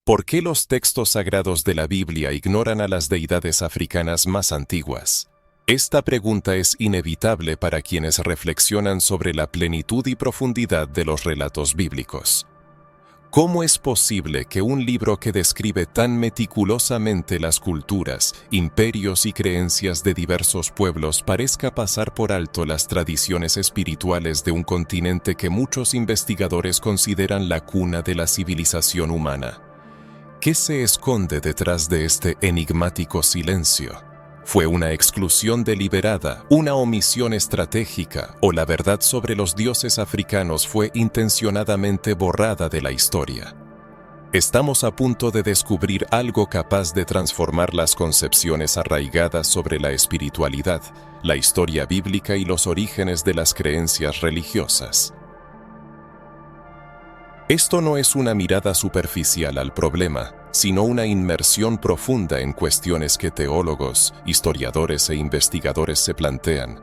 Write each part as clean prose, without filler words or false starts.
¿Por qué los textos sagrados de la Biblia ignoran a las deidades africanas más antiguas? Esta pregunta es inevitable para quienes reflexionan sobre la plenitud y profundidad de los relatos bíblicos. ¿Cómo es posible que un libro que describe tan meticulosamente las culturas, imperios y creencias de diversos pueblos parezca pasar por alto las tradiciones espirituales de un continente que muchos investigadores consideran la cuna de la civilización humana? ¿Qué se esconde detrás de este enigmático silencio? ¿Fue una exclusión deliberada, una omisión estratégica, o la verdad sobre los dioses africanos fue intencionadamente borrada de la historia? Estamos a punto de descubrir algo capaz de transformar las concepciones arraigadas sobre la espiritualidad, la historia bíblica y los orígenes de las creencias religiosas. Esto no es una mirada superficial al problema, sino una inmersión profunda en cuestiones que teólogos, historiadores e investigadores se plantean.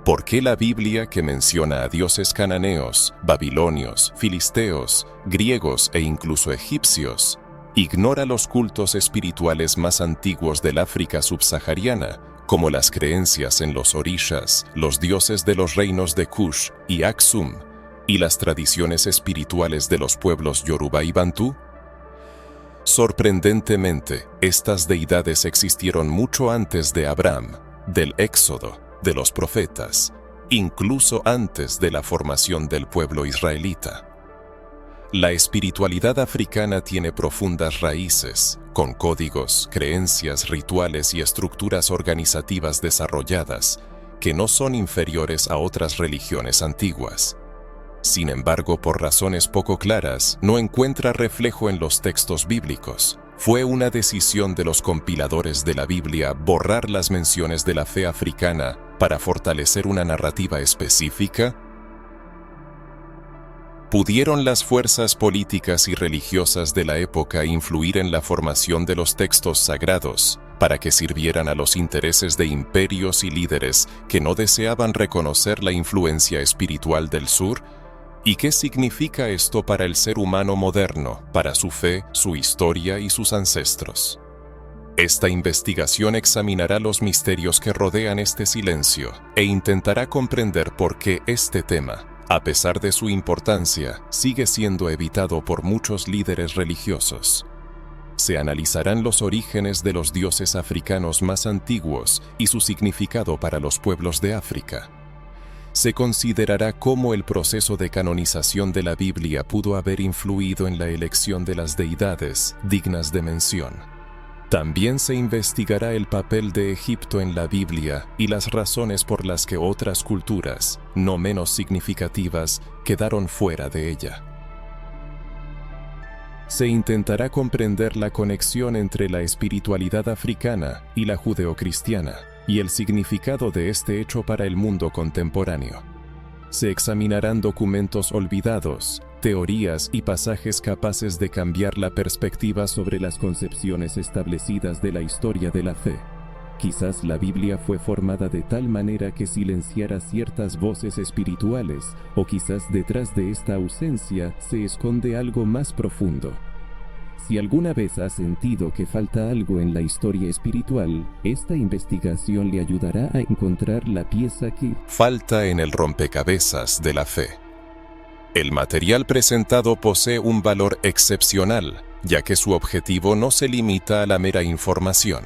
¿Por qué la Biblia, que menciona a dioses cananeos, babilonios, filisteos, griegos e incluso egipcios, ignora los cultos espirituales más antiguos del África subsahariana, como las creencias en los orishas, los dioses de los reinos de Kush y Aksum, y las tradiciones espirituales de los pueblos Yoruba y Bantú? Sorprendentemente, estas deidades existieron mucho antes de Abraham, del Éxodo, de los profetas, incluso antes de la formación del pueblo israelita. La espiritualidad africana tiene profundas raíces, con códigos, creencias, rituales y estructuras organizativas desarrolladas, que no son inferiores a otras religiones antiguas. Sin embargo, por razones poco claras, no encuentra reflejo en los textos bíblicos. ¿Fue una decisión de los compiladores de la Biblia borrar las menciones de la fe africana para fortalecer una narrativa específica? ¿Pudieron las fuerzas políticas y religiosas de la época influir en la formación de los textos sagrados para que sirvieran a los intereses de imperios y líderes que no deseaban reconocer la influencia espiritual del sur? ¿Y qué significa esto para el ser humano moderno, para su fe, su historia y sus ancestros? Esta investigación examinará los misterios que rodean este silencio e intentará comprender por qué este tema, a pesar de su importancia, sigue siendo evitado por muchos líderes religiosos. Se analizarán los orígenes de los dioses africanos más antiguos y su significado para los pueblos de África. Se considerará cómo el proceso de canonización de la Biblia pudo haber influido en la elección de las deidades dignas de mención. También se investigará el papel de Egipto en la Biblia y las razones por las que otras culturas, no menos significativas, quedaron fuera de ella. Se intentará comprender la conexión entre la espiritualidad africana y la judeocristiana, y el significado de este hecho para el mundo contemporáneo. Se examinarán documentos olvidados, teorías y pasajes capaces de cambiar la perspectiva sobre las concepciones establecidas de la historia de la fe. Quizás la Biblia fue formada de tal manera que silenciara ciertas voces espirituales, o quizás detrás de esta ausencia se esconde algo más profundo. Si alguna vez has sentido que falta algo en la historia espiritual, esta investigación le ayudará a encontrar la pieza que falta en el rompecabezas de la fe. El material presentado posee un valor excepcional, ya que su objetivo no se limita a la mera información.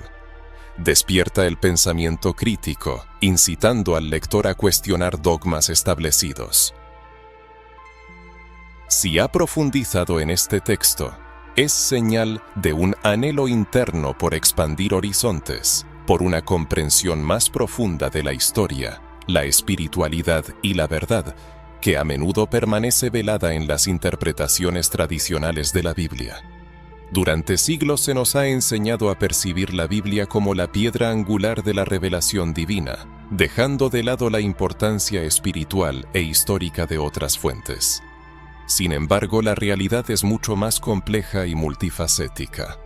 Despierta el pensamiento crítico, incitando al lector a cuestionar dogmas establecidos. Si ha profundizado en este texto, es señal de un anhelo interno por expandir horizontes, por una comprensión más profunda de la historia, la espiritualidad y la verdad, que a menudo permanece velada en las interpretaciones tradicionales de la Biblia. Durante siglos se nos ha enseñado a percibir la Biblia como la piedra angular de la revelación divina, dejando de lado la importancia espiritual e histórica de otras fuentes. Sin embargo, la realidad es mucho más compleja y multifacética.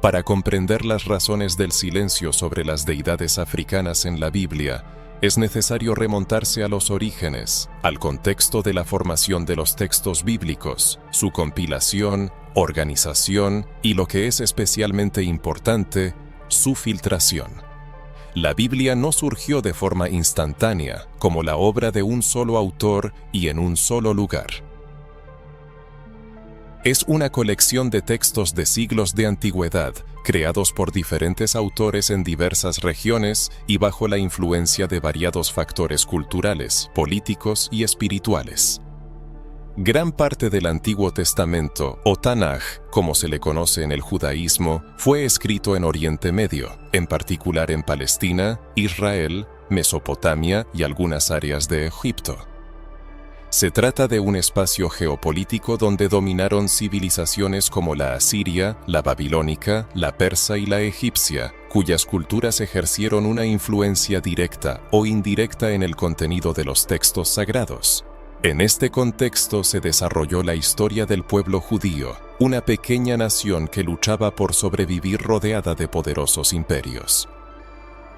Para comprender las razones del silencio sobre las deidades africanas en la Biblia, es necesario remontarse a los orígenes, al contexto de la formación de los textos bíblicos, su compilación, organización y, lo que es especialmente importante, su filtración. La Biblia no surgió de forma instantánea, como la obra de un solo autor y en un solo lugar. Es una colección de textos de siglos de antigüedad, creados por diferentes autores en diversas regiones y bajo la influencia de variados factores culturales, políticos y espirituales. Gran parte del Antiguo Testamento, o Tanaj, como se le conoce en el judaísmo, fue escrito en Oriente Medio, en particular en Palestina, Israel, Mesopotamia y algunas áreas de Egipto. Se trata de un espacio geopolítico donde dominaron civilizaciones como la asiria, la babilónica, la persa y la egipcia, cuyas culturas ejercieron una influencia directa o indirecta en el contenido de los textos sagrados. En este contexto se desarrolló la historia del pueblo judío, una pequeña nación que luchaba por sobrevivir rodeada de poderosos imperios.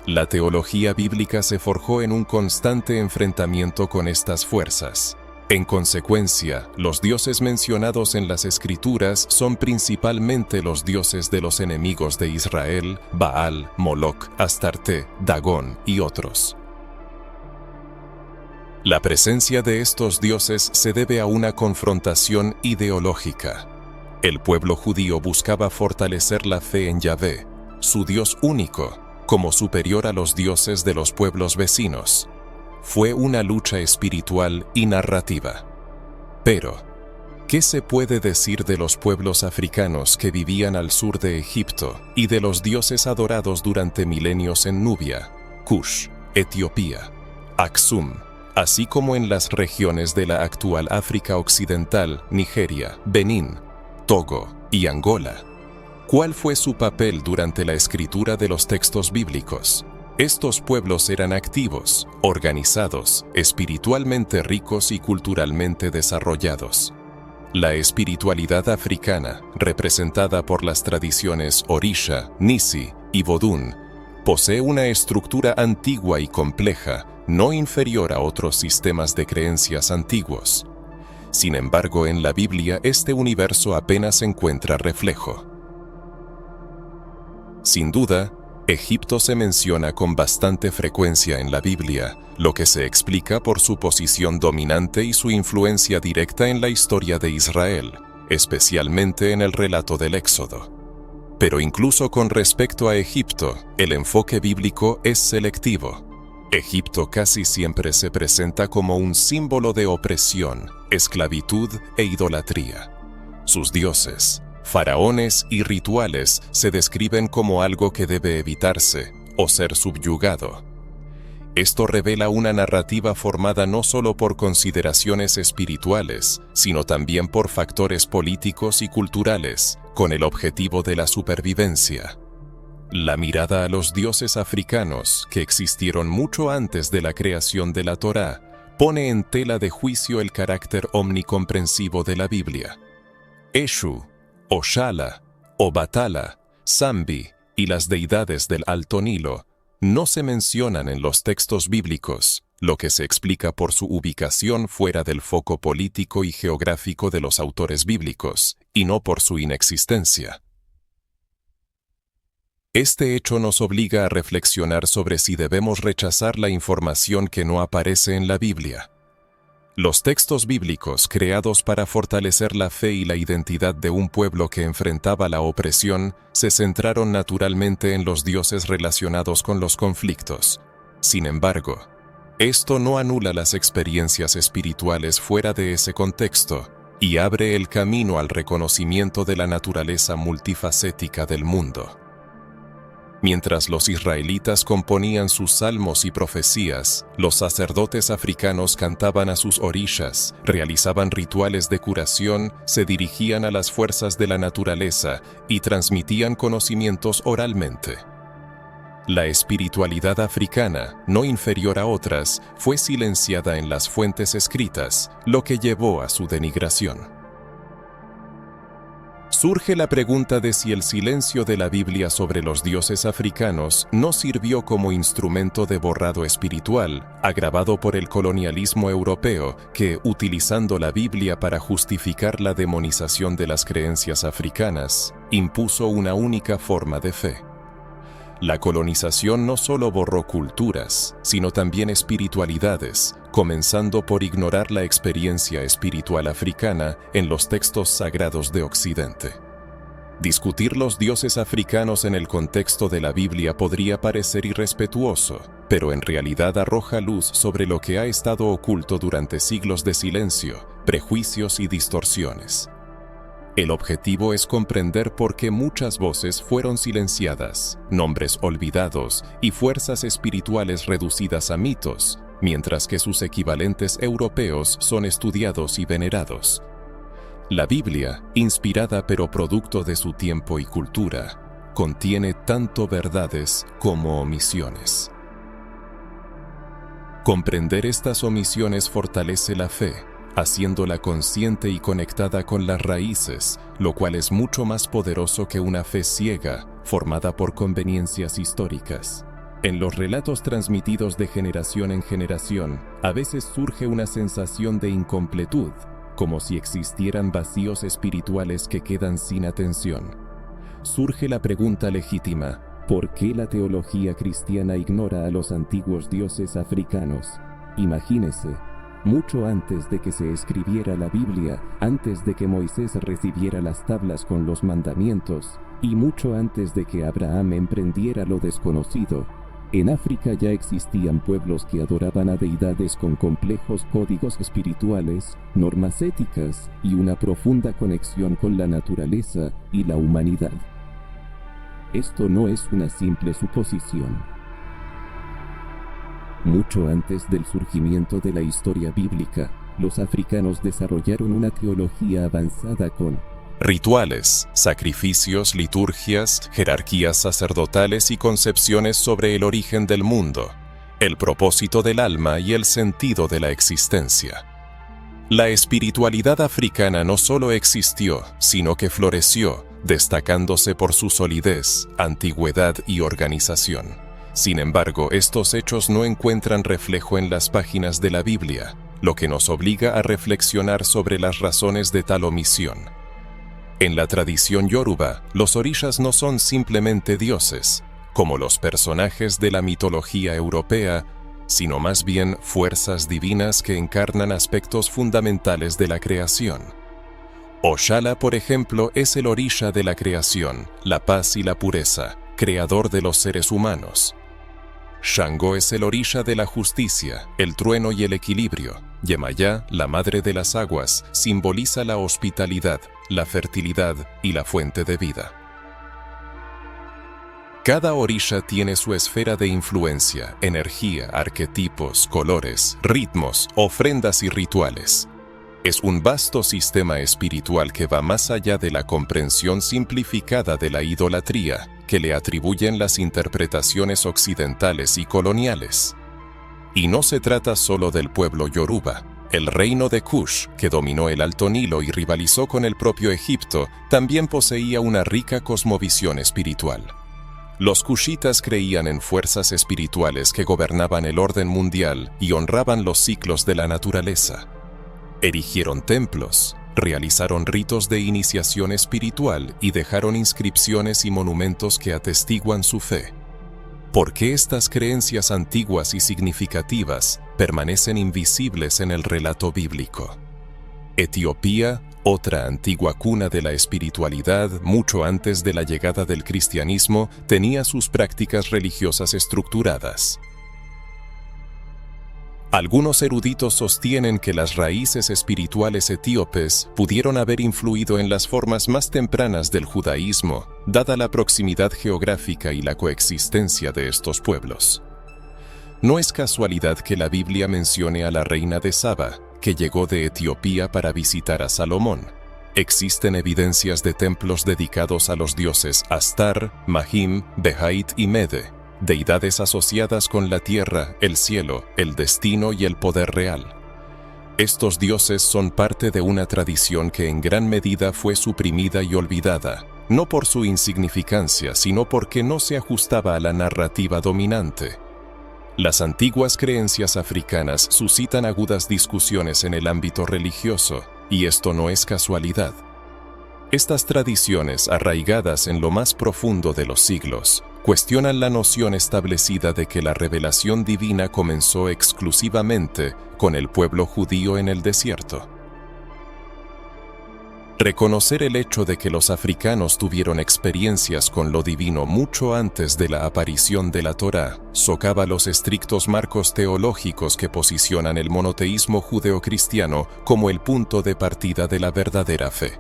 La teología bíblica se forjó en un constante enfrentamiento con estas fuerzas. En consecuencia, los dioses mencionados en las Escrituras son principalmente los dioses de los enemigos de Israel: Baal, Moloc, Astarte, Dagón y otros. La presencia de estos dioses se debe a una confrontación ideológica. El pueblo judío buscaba fortalecer la fe en Yahvé, su Dios único, como superior a los dioses de los pueblos vecinos. Fue una lucha espiritual y narrativa. Pero, ¿qué se puede decir de los pueblos africanos que vivían al sur de Egipto y de los dioses adorados durante milenios en Nubia, Kush, Etiopía, Aksum, así como en las regiones de la actual África Occidental, Nigeria, Benín, Togo y Angola? ¿Cuál fue su papel durante la escritura de los textos bíblicos? Estos pueblos eran activos, organizados, espiritualmente ricos y culturalmente desarrollados. La espiritualidad africana, representada por las tradiciones Orisha, Nisi y Vodun, posee una estructura antigua y compleja, no inferior a otros sistemas de creencias antiguos. Sin embargo, en la Biblia este universo apenas encuentra reflejo. Sin duda, Egipto se menciona con bastante frecuencia en la Biblia, lo que se explica por su posición dominante y su influencia directa en la historia de Israel, especialmente en el relato del Éxodo. Pero incluso con respecto a Egipto, el enfoque bíblico es selectivo. Egipto casi siempre se presenta como un símbolo de opresión, esclavitud e idolatría. Sus dioses, faraones y rituales se describen como algo que debe evitarse o ser subyugado. Esto revela una narrativa formada no solo por consideraciones espirituales, sino también por factores políticos y culturales, con el objetivo de la supervivencia. La mirada a los dioses africanos, que existieron mucho antes de la creación de la Torá, pone en tela de juicio el carácter omnicomprensivo de la Biblia. Eshu, Oshala, Obatala, Sambi y las deidades del Alto Nilo no se mencionan en los textos bíblicos, lo que se explica por su ubicación fuera del foco político y geográfico de los autores bíblicos, y no por su inexistencia. Este hecho nos obliga a reflexionar sobre si debemos rechazar la información que no aparece en la Biblia. Los textos bíblicos, creados para fortalecer la fe y la identidad de un pueblo que enfrentaba la opresión, se centraron naturalmente en los dioses relacionados con los conflictos. Sin embargo, esto no anula las experiencias espirituales fuera de ese contexto y abre el camino al reconocimiento de la naturaleza multifacética del mundo. Mientras los israelitas componían sus salmos y profecías, los sacerdotes africanos cantaban a sus orishas, realizaban rituales de curación, se dirigían a las fuerzas de la naturaleza y transmitían conocimientos oralmente. La espiritualidad africana, no inferior a otras, fue silenciada en las fuentes escritas, lo que llevó a su denigración. Surge la pregunta de si el silencio de la Biblia sobre los dioses africanos no sirvió como instrumento de borrado espiritual, agravado por el colonialismo europeo que, utilizando la Biblia para justificar la demonización de las creencias africanas, impuso una única forma de fe. La colonización no solo borró culturas, sino también espiritualidades, comenzando por ignorar la experiencia espiritual africana en los textos sagrados de Occidente. Discutir los dioses africanos en el contexto de la Biblia podría parecer irrespetuoso, pero en realidad arroja luz sobre lo que ha estado oculto durante siglos de silencio, prejuicios y distorsiones. El objetivo es comprender por qué muchas voces fueron silenciadas, nombres olvidados y fuerzas espirituales reducidas a mitos, mientras que sus equivalentes europeos son estudiados y venerados. La Biblia, inspirada pero producto de su tiempo y cultura, contiene tanto verdades como omisiones. Comprender estas omisiones fortalece la fe, haciéndola consciente y conectada con las raíces, lo cual es mucho más poderoso que una fe ciega, formada por conveniencias históricas. En los relatos transmitidos de generación en generación, a veces surge una sensación de incompletud, como si existieran vacíos espirituales que quedan sin atención. Surge la pregunta legítima: ¿por qué la teología cristiana ignora a los antiguos dioses africanos? Imagínese, mucho antes de que se escribiera la Biblia, antes de que Moisés recibiera las tablas con los mandamientos, y mucho antes de que Abraham emprendiera lo desconocido, en África ya existían pueblos que adoraban a deidades con complejos códigos espirituales, normas éticas y una profunda conexión con la naturaleza y la humanidad. Esto no es una simple suposición. Mucho antes del surgimiento de la historia bíblica, los africanos desarrollaron una teología avanzada con rituales, sacrificios, liturgias, jerarquías sacerdotales y concepciones sobre el origen del mundo, el propósito del alma y el sentido de la existencia. La espiritualidad africana no solo existió, sino que floreció, destacándose por su solidez, antigüedad y organización. Sin embargo, estos hechos no encuentran reflejo en las páginas de la Biblia, lo que nos obliga a reflexionar sobre las razones de tal omisión. En la tradición yoruba, los orishas no son simplemente dioses, como los personajes de la mitología europea, sino más bien fuerzas divinas que encarnan aspectos fundamentales de la creación. Oshala, por ejemplo, es el orisha de la creación, la paz y la pureza, creador de los seres humanos. Shango es el orisha de la justicia, el trueno y el equilibrio. Yemayá, la madre de las aguas, simboliza la hospitalidad, la fertilidad y la fuente de vida. Cada orisha tiene su esfera de influencia, energía, arquetipos, colores, ritmos, ofrendas y rituales. Es un vasto sistema espiritual que va más allá de la comprensión simplificada de la idolatría que le atribuyen las interpretaciones occidentales y coloniales. Y no se trata solo del pueblo yoruba. El reino de Kush, que dominó el Alto Nilo y rivalizó con el propio Egipto, también poseía una rica cosmovisión espiritual. Los kushitas creían en fuerzas espirituales que gobernaban el orden mundial y honraban los ciclos de la naturaleza. Erigieron templos, realizaron ritos de iniciación espiritual y dejaron inscripciones y monumentos que atestiguan su fe. ¿Por qué estas creencias antiguas y significativas permanecen invisibles en el relato bíblico? Etiopía, otra antigua cuna de la espiritualidad mucho antes de la llegada del cristianismo, tenía sus prácticas religiosas estructuradas. Algunos eruditos sostienen que las raíces espirituales etíopes pudieron haber influido en las formas más tempranas del judaísmo, dada la proximidad geográfica y la coexistencia de estos pueblos. No es casualidad que la Biblia mencione a la reina de Saba, que llegó de Etiopía para visitar a Salomón. Existen evidencias de templos dedicados a los dioses Astar, Mahim, Behait y Mede, deidades asociadas con la tierra, el cielo, el destino y el poder real. Estos dioses son parte de una tradición que en gran medida fue suprimida y olvidada, no por su insignificancia, sino porque no se ajustaba a la narrativa dominante. Las antiguas creencias africanas suscitan agudas discusiones en el ámbito religioso, y esto no es casualidad. Estas tradiciones, arraigadas en lo más profundo de los siglos, cuestionan la noción establecida de que la revelación divina comenzó exclusivamente con el pueblo judío en el desierto. Reconocer el hecho de que los africanos tuvieron experiencias con lo divino mucho antes de la aparición de la Torá socava los estrictos marcos teológicos que posicionan el monoteísmo judeocristiano como el punto de partida de la verdadera fe.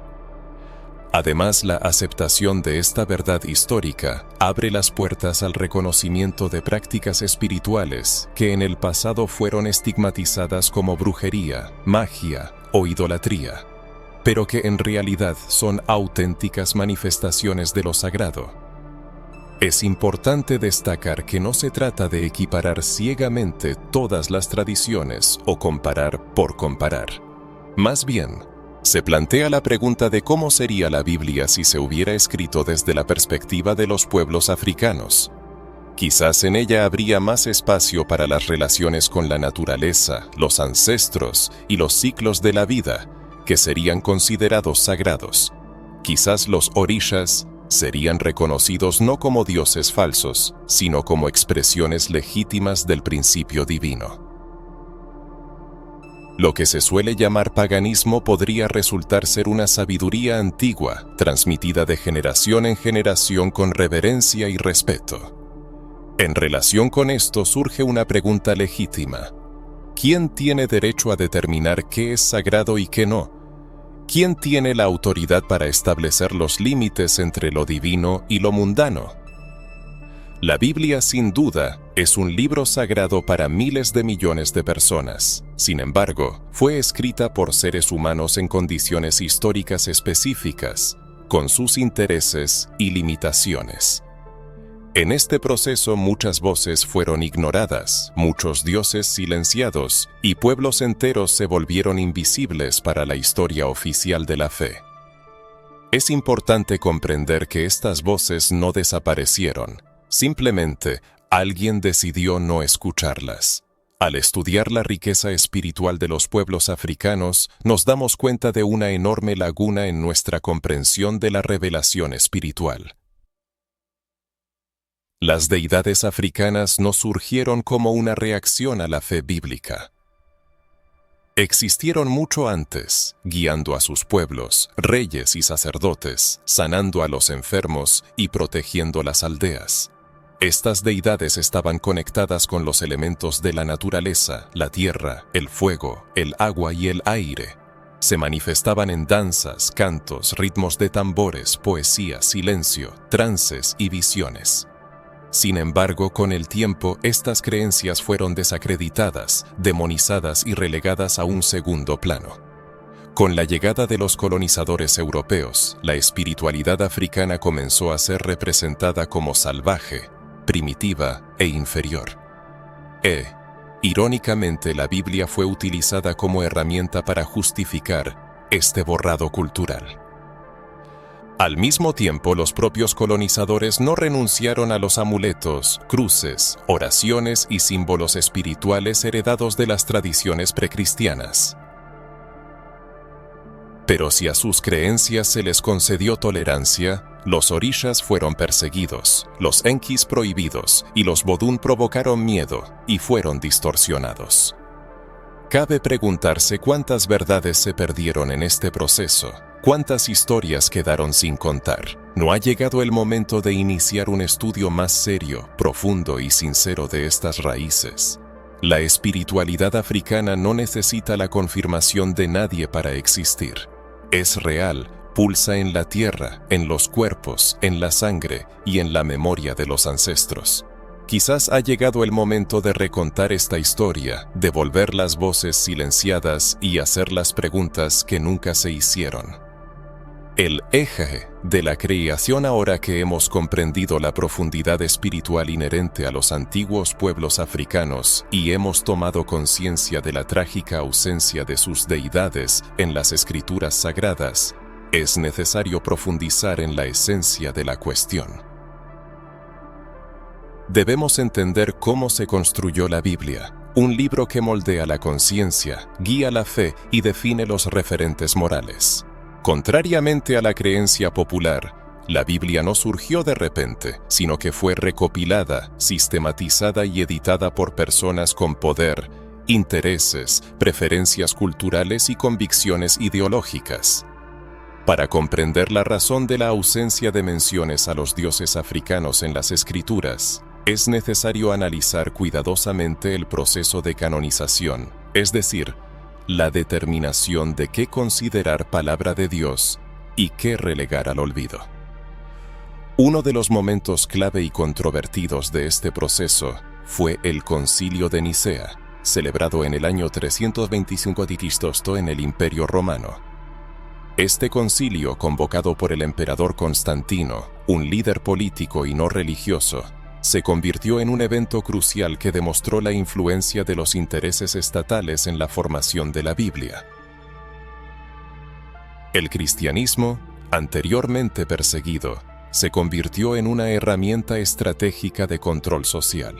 Además, la aceptación de esta verdad histórica abre las puertas al reconocimiento de prácticas espirituales que en el pasado fueron estigmatizadas como brujería, magia o idolatría, pero que en realidad son auténticas manifestaciones de lo sagrado. Es importante destacar que no se trata de equiparar ciegamente todas las tradiciones o comparar por comparar. Más bien, se plantea la pregunta de cómo sería la Biblia si se hubiera escrito desde la perspectiva de los pueblos africanos. Quizás en ella habría más espacio para las relaciones con la naturaleza, los ancestros y los ciclos de la vida, que serían considerados sagrados. Quizás los orishas serían reconocidos no como dioses falsos, sino como expresiones legítimas del principio divino. Lo que se suele llamar paganismo podría resultar ser una sabiduría antigua, transmitida de generación en generación con reverencia y respeto. En relación con esto surge una pregunta legítima. ¿Quién tiene derecho a determinar qué es sagrado y qué no? ¿Quién tiene la autoridad para establecer los límites entre lo divino y lo mundano? La Biblia, sin duda, es un libro sagrado para miles de millones de personas. Sin embargo, fue escrita por seres humanos en condiciones históricas específicas, con sus intereses y limitaciones. En este proceso muchas voces fueron ignoradas, muchos dioses silenciados y pueblos enteros se volvieron invisibles para la historia oficial de la fe. Es importante comprender que estas voces no desaparecieron, simplemente alguien decidió no escucharlas. Al estudiar la riqueza espiritual de los pueblos africanos, nos damos cuenta de una enorme laguna en nuestra comprensión de la revelación espiritual. Las deidades africanas no surgieron como una reacción a la fe bíblica. Existieron mucho antes, guiando a sus pueblos, reyes y sacerdotes, sanando a los enfermos y protegiendo las aldeas. Estas deidades estaban conectadas con los elementos de la naturaleza, la tierra, el fuego, el agua y el aire. Se manifestaban en danzas, cantos, ritmos de tambores, poesía, silencio, trances y visiones. Sin embargo, con el tiempo, estas creencias fueron desacreditadas, demonizadas y relegadas a un segundo plano. Con la llegada de los colonizadores europeos, la espiritualidad africana comenzó a ser representada como salvaje, primitiva e inferior. Irónicamente, la Biblia fue utilizada como herramienta para justificar este borrado cultural. Al mismo tiempo, los propios colonizadores no renunciaron a los amuletos, cruces, oraciones y símbolos espirituales heredados de las tradiciones precristianas. Pero si a sus creencias se les concedió tolerancia, los orishas fueron perseguidos, los enkis prohibidos y los vodun provocaron miedo y fueron distorsionados. Cabe preguntarse cuántas verdades se perdieron en este proceso. ¿Cuántas historias quedaron sin contar? ¿No ha llegado el momento de iniciar un estudio más serio, profundo y sincero de estas raíces? La espiritualidad africana no necesita la confirmación de nadie para existir. Es real, pulsa en la tierra, en los cuerpos, en la sangre y en la memoria de los ancestros. Quizás ha llegado el momento de recontar esta historia, devolver las voces silenciadas y hacer las preguntas que nunca se hicieron. El eje de la creación. Ahora que hemos comprendido la profundidad espiritual inherente a los antiguos pueblos africanos y hemos tomado conciencia de la trágica ausencia de sus deidades en las escrituras sagradas, es necesario profundizar en la esencia de la cuestión. Debemos entender cómo se construyó la Biblia, un libro que moldea la conciencia, guía la fe y define los referentes morales. Contrariamente a la creencia popular, la Biblia no surgió de repente, sino que fue recopilada, sistematizada y editada por personas con poder, intereses, preferencias culturales y convicciones ideológicas. Para comprender la razón de la ausencia de menciones a los dioses africanos en las escrituras, es necesario analizar cuidadosamente el proceso de canonización, es decir, la determinación de qué considerar palabra de Dios y qué relegar al olvido. Uno de los momentos clave y controvertidos de este proceso fue el Concilio de Nicea, celebrado en el año 325 a.C. en el Imperio Romano. Este concilio, convocado por el emperador Constantino, un líder político y no religioso, se convirtió en un evento crucial que demostró la influencia de los intereses estatales en la formación de la Biblia. El cristianismo, anteriormente perseguido, se convirtió en una herramienta estratégica de control social.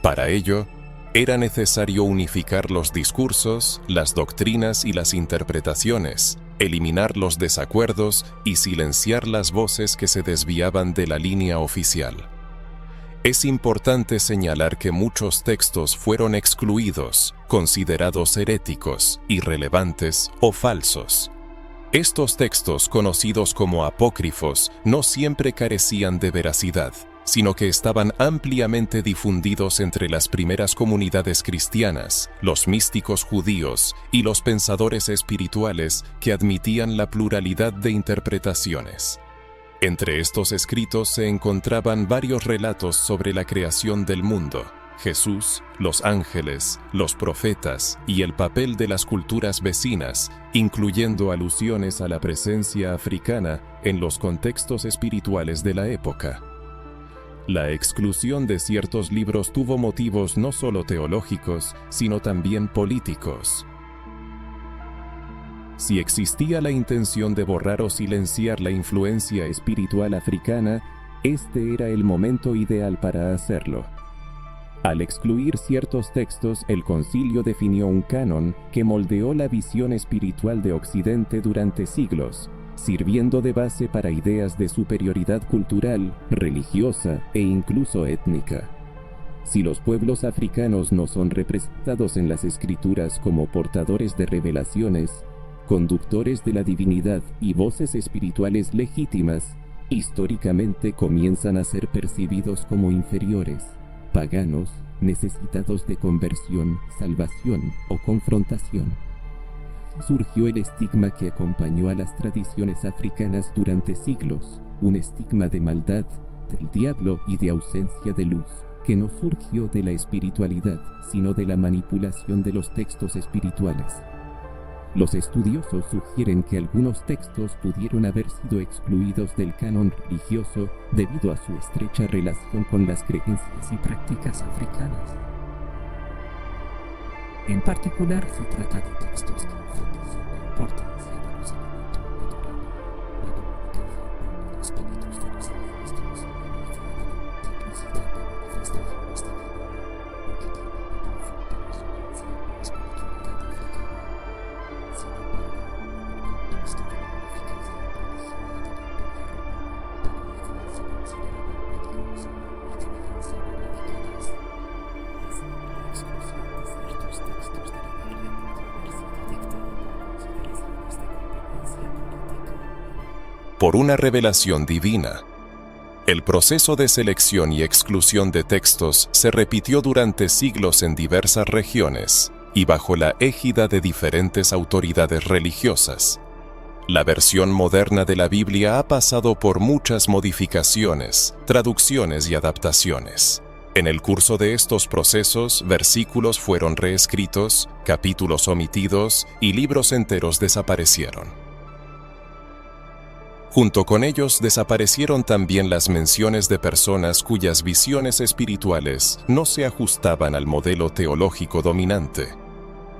Para ello, era necesario unificar los discursos, las doctrinas y las interpretaciones, eliminar los desacuerdos y silenciar las voces que se desviaban de la línea oficial. Es importante señalar que muchos textos fueron excluidos, considerados heréticos, irrelevantes o falsos. Estos textos, conocidos como apócrifos, no siempre carecían de veracidad, sino que estaban ampliamente difundidos entre las primeras comunidades cristianas, los místicos judíos y los pensadores espirituales que admitían la pluralidad de interpretaciones. Entre estos escritos se encontraban varios relatos sobre la creación del mundo, Jesús, los ángeles, los profetas y el papel de las culturas vecinas, incluyendo alusiones a la presencia africana en los contextos espirituales de la época. La exclusión de ciertos libros tuvo motivos no solo teológicos, sino también políticos. Si existía la intención de borrar o silenciar la influencia espiritual africana, este era el momento ideal para hacerlo. Al excluir ciertos textos, el concilio definió un canon que moldeó la visión espiritual de Occidente durante siglos, sirviendo de base para ideas de superioridad cultural, religiosa e incluso étnica. Si los pueblos africanos no son representados en las escrituras como portadores de revelaciones, conductores de la divinidad y voces espirituales legítimas, históricamente comienzan a ser percibidos como inferiores, paganos, necesitados de conversión, salvación o confrontación. Surgió el estigma que acompañó a las tradiciones africanas durante siglos, un estigma de maldad, del diablo y de ausencia de luz, que no surgió de la espiritualidad, sino de la manipulación de los textos espirituales. Los estudiosos sugieren que algunos textos pudieron haber sido excluidos del canon religioso debido a su estrecha relación con las creencias y prácticas africanas. En particular, se trata de textos que enfatizan la importancia de los elementos naturales, la comunicación con los espíritus de los ancestros, la multiplicidad de manifestaciones de vida, lo que tiene una profunda resonancia con la espiritualidad africana. Sin embargo, en el contexto de la unificación religiosa del Imperio Romano, tal idea se consideraba peligrosa y debían ser erradicadas. La exclusión de ciertos textos de la Biblia pudo haber sido dictada por consideraciones de conveniencia política. Por una revelación divina. El proceso de selección y exclusión de textos se repitió durante siglos en diversas regiones y bajo la égida de diferentes autoridades religiosas. La versión moderna de la Biblia ha pasado por muchas modificaciones, traducciones y adaptaciones. En el curso de estos procesos, versículos fueron reescritos, capítulos omitidos y libros enteros desaparecieron. Junto con ellos desaparecieron también las menciones de personas cuyas visiones espirituales no se ajustaban al modelo teológico dominante.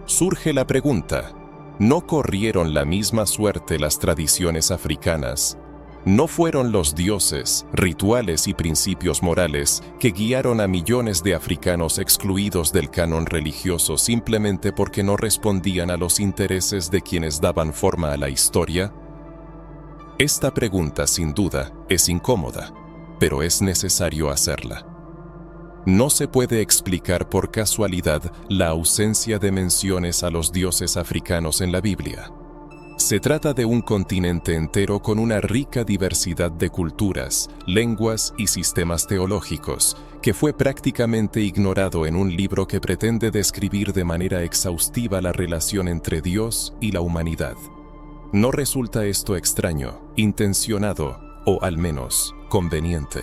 Surge la pregunta: ¿no corrieron la misma suerte las tradiciones africanas? ¿No fueron los dioses, rituales y principios morales que guiaron a millones de africanos excluidos del canon religioso simplemente porque no respondían a los intereses de quienes daban forma a la historia? Esta pregunta, sin duda, es incómoda, pero es necesario hacerla. No se puede explicar por casualidad la ausencia de menciones a los dioses africanos en la Biblia. Se trata de un continente entero con una rica diversidad de culturas, lenguas y sistemas teológicos, que fue prácticamente ignorado en un libro que pretende describir de manera exhaustiva la relación entre Dios y la humanidad. ¿No resulta esto extraño, intencionado o al menos conveniente?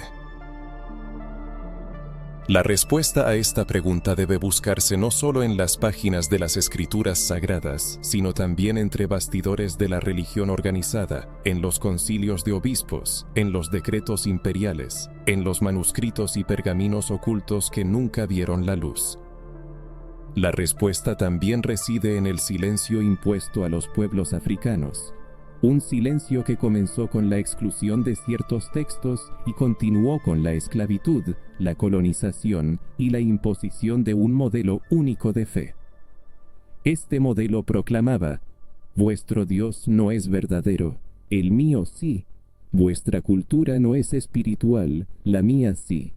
La respuesta a esta pregunta debe buscarse no solo en las páginas de las Escrituras Sagradas, sino también entre bastidores de la religión organizada, en los concilios de obispos, en los decretos imperiales, en los manuscritos y pergaminos ocultos que nunca vieron la luz. La respuesta también reside en el silencio impuesto a los pueblos africanos. Un silencio que comenzó con la exclusión de ciertos textos y continuó con la esclavitud, la colonización y la imposición de un modelo único de fe. Este modelo proclamaba: vuestro Dios no es verdadero, el mío sí. Vuestra cultura no es espiritual, la mía sí.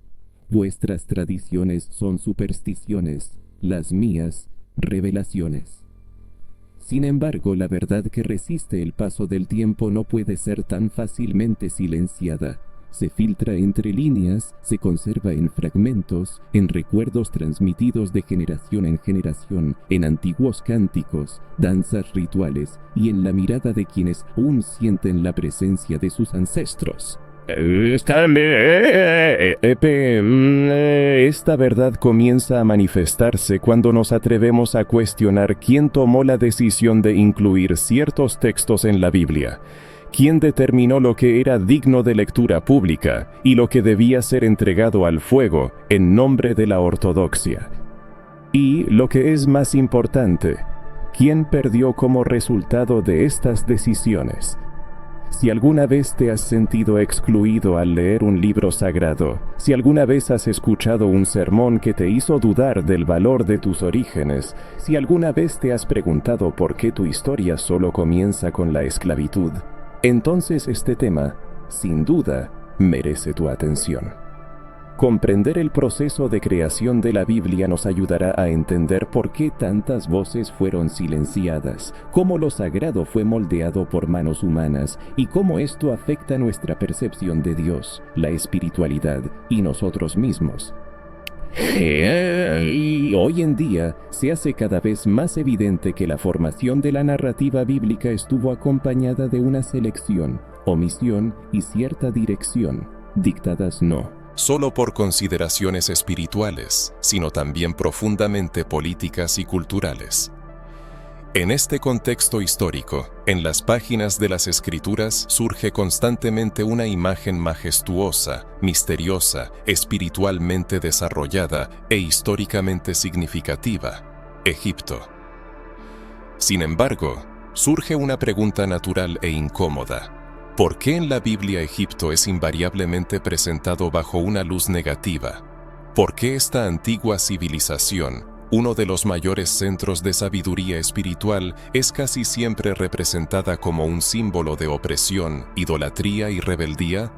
Vuestras tradiciones son supersticiones, las mías, revelaciones. Sin embargo, la verdad que resiste el paso del tiempo no puede ser tan fácilmente silenciada. Se filtra entre líneas, se conserva en fragmentos, en recuerdos transmitidos de generación en generación, en antiguos cánticos, danzas rituales y en la mirada de quienes aún sienten la presencia de sus ancestros. Esta verdad comienza a manifestarse cuando nos atrevemos a cuestionar quién tomó la decisión de incluir ciertos textos en la Biblia, quién determinó lo que era digno de lectura pública y lo que debía ser entregado al fuego en nombre de la ortodoxia. Y, lo que es más importante, quién perdió como resultado de estas decisiones. Si alguna vez te has sentido excluido al leer un libro sagrado, si alguna vez has escuchado un sermón que te hizo dudar del valor de tus orígenes, si alguna vez te has preguntado por qué tu historia solo comienza con la esclavitud, entonces este tema, sin duda, merece tu atención. Comprender el proceso de creación de la Biblia nos ayudará a entender por qué tantas voces fueron silenciadas, cómo lo sagrado fue moldeado por manos humanas y cómo esto afecta nuestra percepción de Dios, la espiritualidad y nosotros mismos. Y hoy en día se hace cada vez más evidente que la formación de la narrativa bíblica estuvo acompañada de una selección, omisión y cierta dirección, dictadas no solo por consideraciones espirituales, sino también profundamente políticas y culturales. En este contexto histórico, en las páginas de las Escrituras surge constantemente una imagen majestuosa, misteriosa, espiritualmente desarrollada e históricamente significativa: Egipto. Sin embargo, surge una pregunta natural e incómoda. ¿Por qué en la Biblia Egipto es invariablemente presentado bajo una luz negativa? ¿Por qué esta antigua civilización, uno de los mayores centros de sabiduría espiritual, es casi siempre representada como un símbolo de opresión, idolatría y rebeldía?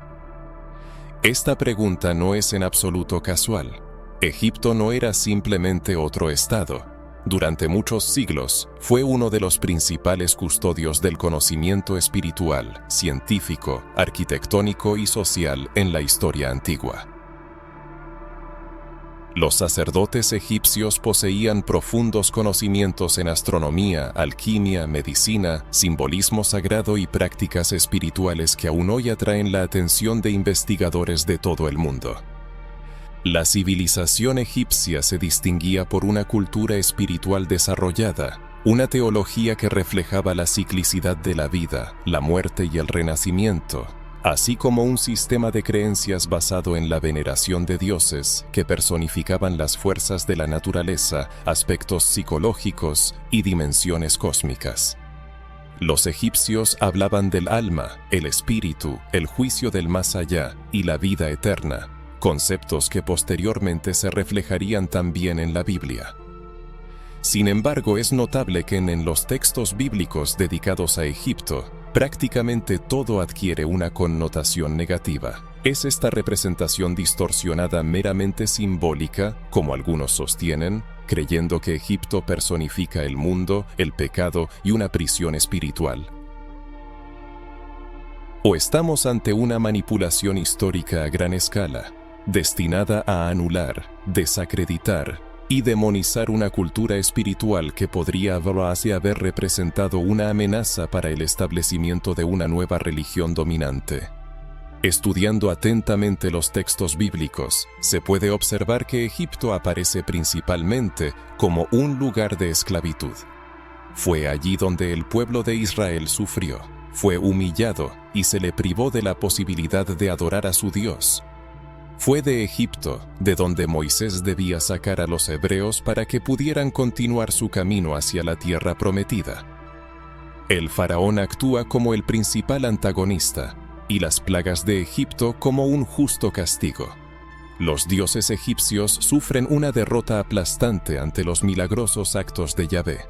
Esta pregunta no es en absoluto casual. Egipto no era simplemente otro estado. Durante muchos siglos, fue uno de los principales custodios del conocimiento espiritual, científico, arquitectónico y social en la historia antigua. Los sacerdotes egipcios poseían profundos conocimientos en astronomía, alquimia, medicina, simbolismo sagrado y prácticas espirituales que aún hoy atraen la atención de investigadores de todo el mundo. La civilización egipcia se distinguía por una cultura espiritual desarrollada, una teología que reflejaba la ciclicidad de la vida, la muerte y el renacimiento, así como un sistema de creencias basado en la veneración de dioses que personificaban las fuerzas de la naturaleza, aspectos psicológicos y dimensiones cósmicas. Los egipcios hablaban del alma, el espíritu, el juicio del más allá y la vida eterna, conceptos que posteriormente se reflejarían también en la Biblia. Sin embargo, es notable que en los textos bíblicos dedicados a Egipto, prácticamente todo adquiere una connotación negativa. ¿Es esta representación distorsionada meramente simbólica, como algunos sostienen, creyendo que Egipto personifica el mundo, el pecado y una prisión espiritual? ¿O estamos ante una manipulación histórica a gran escala, destinada a anular, desacreditar y demonizar una cultura espiritual que podría haber representado una amenaza para el establecimiento de una nueva religión dominante? Estudiando atentamente los textos bíblicos, se puede observar que Egipto aparece principalmente como un lugar de esclavitud. Fue allí donde el pueblo de Israel sufrió, fue humillado y se le privó de la posibilidad de adorar a su Dios. Fue de Egipto de donde Moisés debía sacar a los hebreos para que pudieran continuar su camino hacia la tierra prometida. El faraón actúa como el principal antagonista y las plagas de Egipto como un justo castigo. Los dioses egipcios sufren una derrota aplastante ante los milagrosos actos de Yahvé.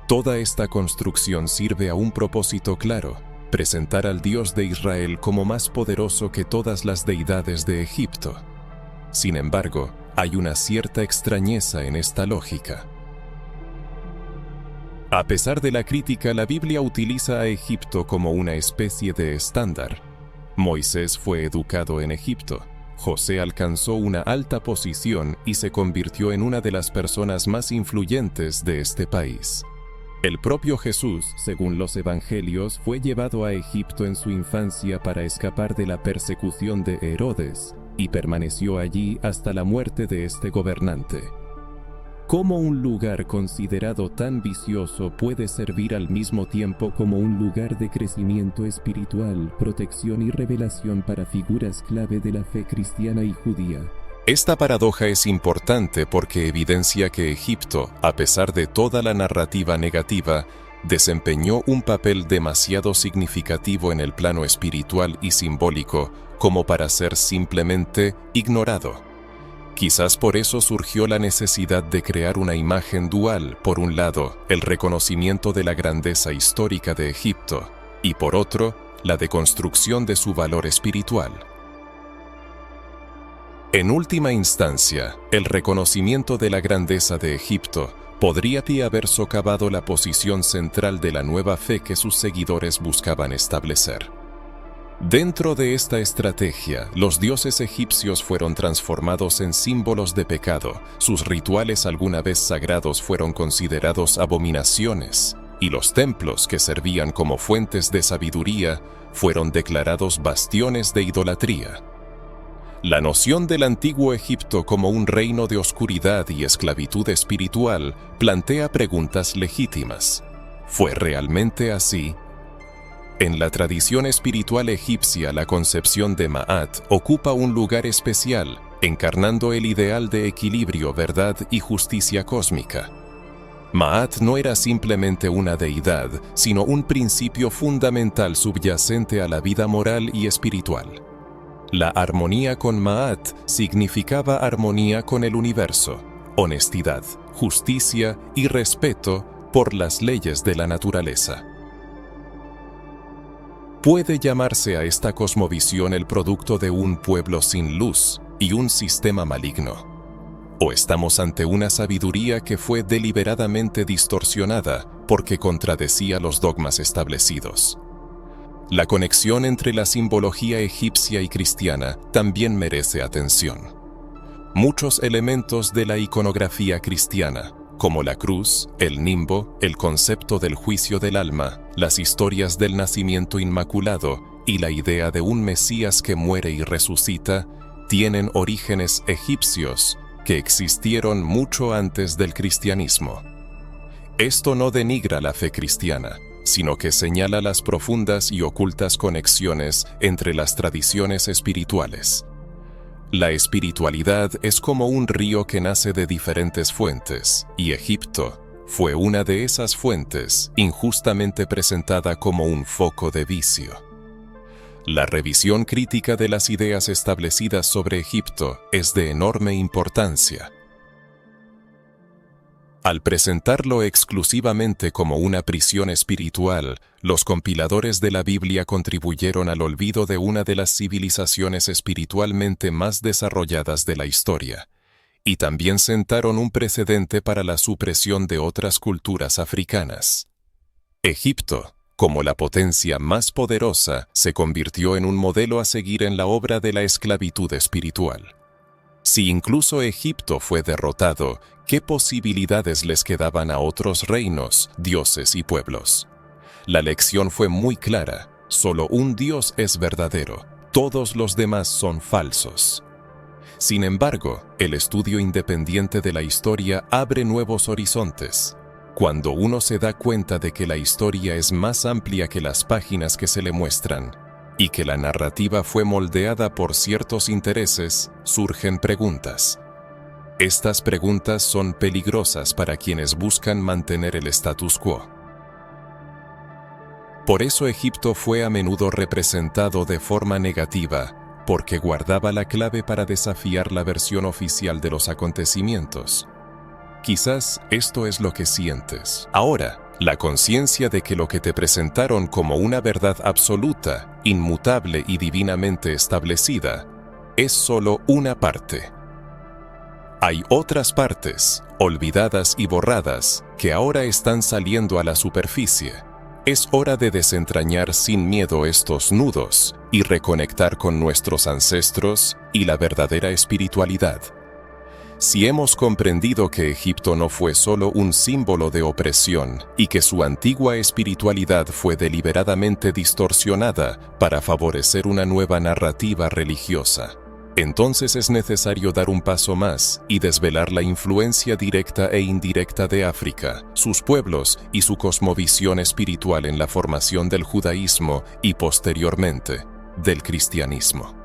Toda esta construcción sirve a un propósito claro: presentar al Dios de Israel como más poderoso que todas las deidades de Egipto. Sin embargo, hay una cierta extrañeza en esta lógica. A pesar de la crítica, la Biblia utiliza a Egipto como una especie de estándar. Moisés fue educado en Egipto. José alcanzó una alta posición y se convirtió en una de las personas más influyentes de este país. El propio Jesús, según los evangelios, fue llevado a Egipto en su infancia para escapar de la persecución de Herodes, y permaneció allí hasta la muerte de este gobernante. ¿Cómo un lugar considerado tan vicioso puede servir al mismo tiempo como un lugar de crecimiento espiritual, protección y revelación para figuras clave de la fe cristiana y judía? Esta paradoja es importante porque evidencia que Egipto, a pesar de toda la narrativa negativa, desempeñó un papel demasiado significativo en el plano espiritual y simbólico como para ser simplemente ignorado. Quizás por eso surgió la necesidad de crear una imagen dual: por un lado, el reconocimiento de la grandeza histórica de Egipto, y por otro, la deconstrucción de su valor espiritual. En última instancia, el reconocimiento de la grandeza de Egipto podría haber socavado la posición central de la nueva fe que sus seguidores buscaban establecer. Dentro de esta estrategia, los dioses egipcios fueron transformados en símbolos de pecado, sus rituales alguna vez sagrados fueron considerados abominaciones, y los templos que servían como fuentes de sabiduría fueron declarados bastiones de idolatría. La noción del antiguo Egipto como un reino de oscuridad y esclavitud espiritual plantea preguntas legítimas. ¿Fue realmente así? En la tradición espiritual egipcia, la concepción de Ma'at ocupa un lugar especial, encarnando el ideal de equilibrio, verdad y justicia cósmica. Ma'at no era simplemente una deidad, sino un principio fundamental subyacente a la vida moral y espiritual. La armonía con Ma'at significaba armonía con el universo, honestidad, justicia y respeto por las leyes de la naturaleza. Puede llamarse a esta cosmovisión el producto de un pueblo sin luz y un sistema maligno. ¿O estamos ante una sabiduría que fue deliberadamente distorsionada porque contradecía los dogmas establecidos? La conexión entre la simbología egipcia y cristiana también merece atención. Muchos elementos de la iconografía cristiana, como la cruz, el nimbo, el concepto del juicio del alma, las historias del nacimiento inmaculado y la idea de un Mesías que muere y resucita, tienen orígenes egipcios que existieron mucho antes del cristianismo. Esto no denigra la fe cristiana, sino que señala las profundas y ocultas conexiones entre las tradiciones espirituales. La espiritualidad es como un río que nace de diferentes fuentes, y Egipto fue una de esas fuentes, injustamente presentada como un foco de vicio. La revisión crítica de las ideas establecidas sobre Egipto es de enorme importancia. Al presentarlo exclusivamente como una prisión espiritual, los compiladores de la Biblia contribuyeron al olvido de una de las civilizaciones espiritualmente más desarrolladas de la historia, y también sentaron un precedente para la supresión de otras culturas africanas. Egipto, como la potencia más poderosa, se convirtió en un modelo a seguir en la obra de la esclavitud espiritual. Si incluso Egipto fue derrotado, ¿qué posibilidades les quedaban a otros reinos, dioses y pueblos? La lección fue muy clara: solo un Dios es verdadero, todos los demás son falsos. Sin embargo, el estudio independiente de la historia abre nuevos horizontes. Cuando uno se da cuenta de que la historia es más amplia que las páginas que se le muestran, y que la narrativa fue moldeada por ciertos intereses, surgen preguntas. Estas preguntas son peligrosas para quienes buscan mantener el status quo. Por eso Egipto fue a menudo representado de forma negativa, porque guardaba la clave para desafiar la versión oficial de los acontecimientos. Quizás esto es lo que sientes ahora: la conciencia de que lo que te presentaron como una verdad absoluta, inmutable y divinamente establecida, es solo una parte. Hay otras partes, olvidadas y borradas, que ahora están saliendo a la superficie. Es hora de desentrañar sin miedo estos nudos y reconectar con nuestros ancestros y la verdadera espiritualidad. Si hemos comprendido que Egipto no fue solo un símbolo de opresión y que su antigua espiritualidad fue deliberadamente distorsionada para favorecer una nueva narrativa religiosa, entonces es necesario dar un paso más y desvelar la influencia directa e indirecta de África, sus pueblos y su cosmovisión espiritual en la formación del judaísmo y, posteriormente, del cristianismo.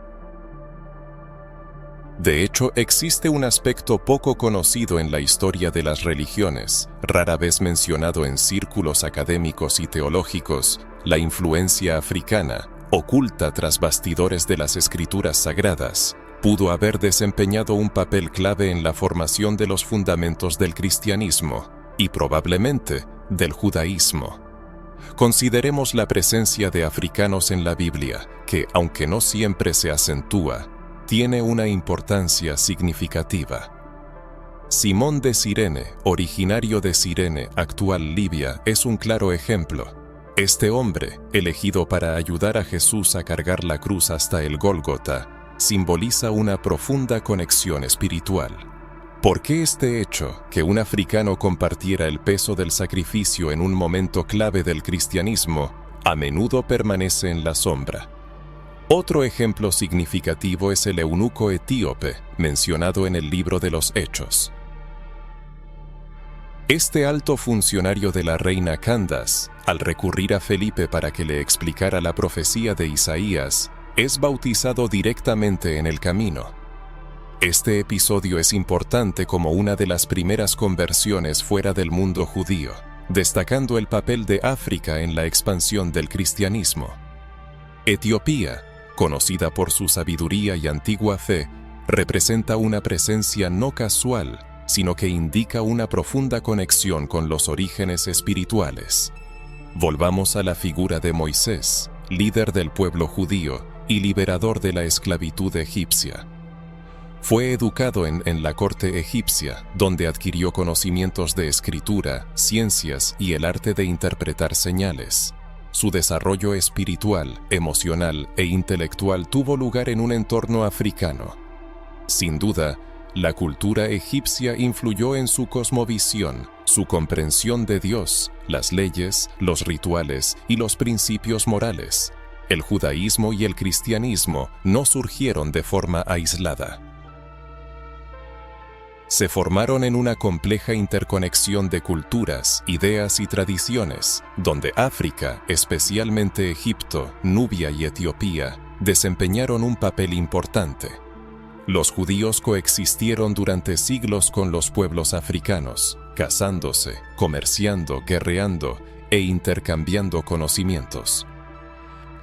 De hecho, existe un aspecto poco conocido en la historia de las religiones, rara vez mencionado en círculos académicos y teológicos: la influencia africana, oculta tras bastidores de las escrituras sagradas, pudo haber desempeñado un papel clave en la formación de los fundamentos del cristianismo y probablemente del judaísmo. Consideremos la presencia de africanos en la Biblia, que, aunque no siempre se acentúa, tiene una importancia significativa. Simón de Cirene, originario de Cirene, actual Libia, es un claro ejemplo. Este hombre, elegido para ayudar a Jesús a cargar la cruz hasta el Gólgota, simboliza una profunda conexión espiritual. ¿Por qué este hecho, que un africano compartiera el peso del sacrificio en un momento clave del cristianismo, a menudo permanece en la sombra? Otro ejemplo significativo es el eunuco etíope, mencionado en el libro de los Hechos. Este alto funcionario de la reina Candace, al recurrir a Felipe para que le explicara la profecía de Isaías, es bautizado directamente en el camino. Este episodio es importante como una de las primeras conversiones fuera del mundo judío, destacando el papel de África en la expansión del cristianismo. Etiopía, conocida por su sabiduría y antigua fe, representa una presencia no casual, sino que indica una profunda conexión con los orígenes espirituales. Volvamos a la figura de Moisés, líder del pueblo judío y liberador de la esclavitud egipcia. Fue educado en la corte egipcia, donde adquirió conocimientos de escritura, ciencias y el arte de interpretar señales. Su desarrollo espiritual, emocional e intelectual tuvo lugar en un entorno africano. Sin duda, la cultura egipcia influyó en su cosmovisión, su comprensión de Dios, las leyes, los rituales y los principios morales. El judaísmo y el cristianismo no surgieron de forma aislada. Se formaron en una compleja interconexión de culturas, ideas y tradiciones, donde África, especialmente Egipto, Nubia y Etiopía, desempeñaron un papel importante. Los judíos coexistieron durante siglos con los pueblos africanos, casándose, comerciando, guerreando e intercambiando conocimientos.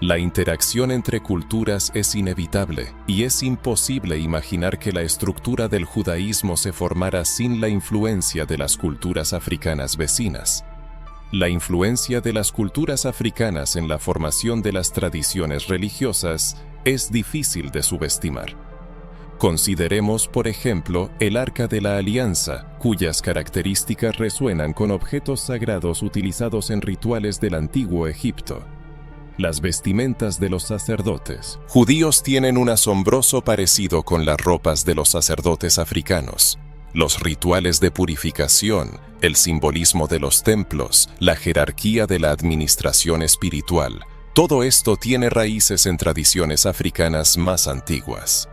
La interacción entre culturas es inevitable y es imposible imaginar que la estructura del judaísmo se formara sin la influencia de las culturas africanas vecinas. La influencia de las culturas africanas en la formación de las tradiciones religiosas es difícil de subestimar. Consideremos, por ejemplo, el Arca de la Alianza, cuyas características resuenan con objetos sagrados utilizados en rituales del antiguo Egipto. Las vestimentas de los sacerdotes judíos tienen un asombroso parecido con las ropas de los sacerdotes africanos. Los rituales de purificación, el simbolismo de los templos, la jerarquía de la administración espiritual, todo esto tiene raíces en tradiciones africanas más antiguas.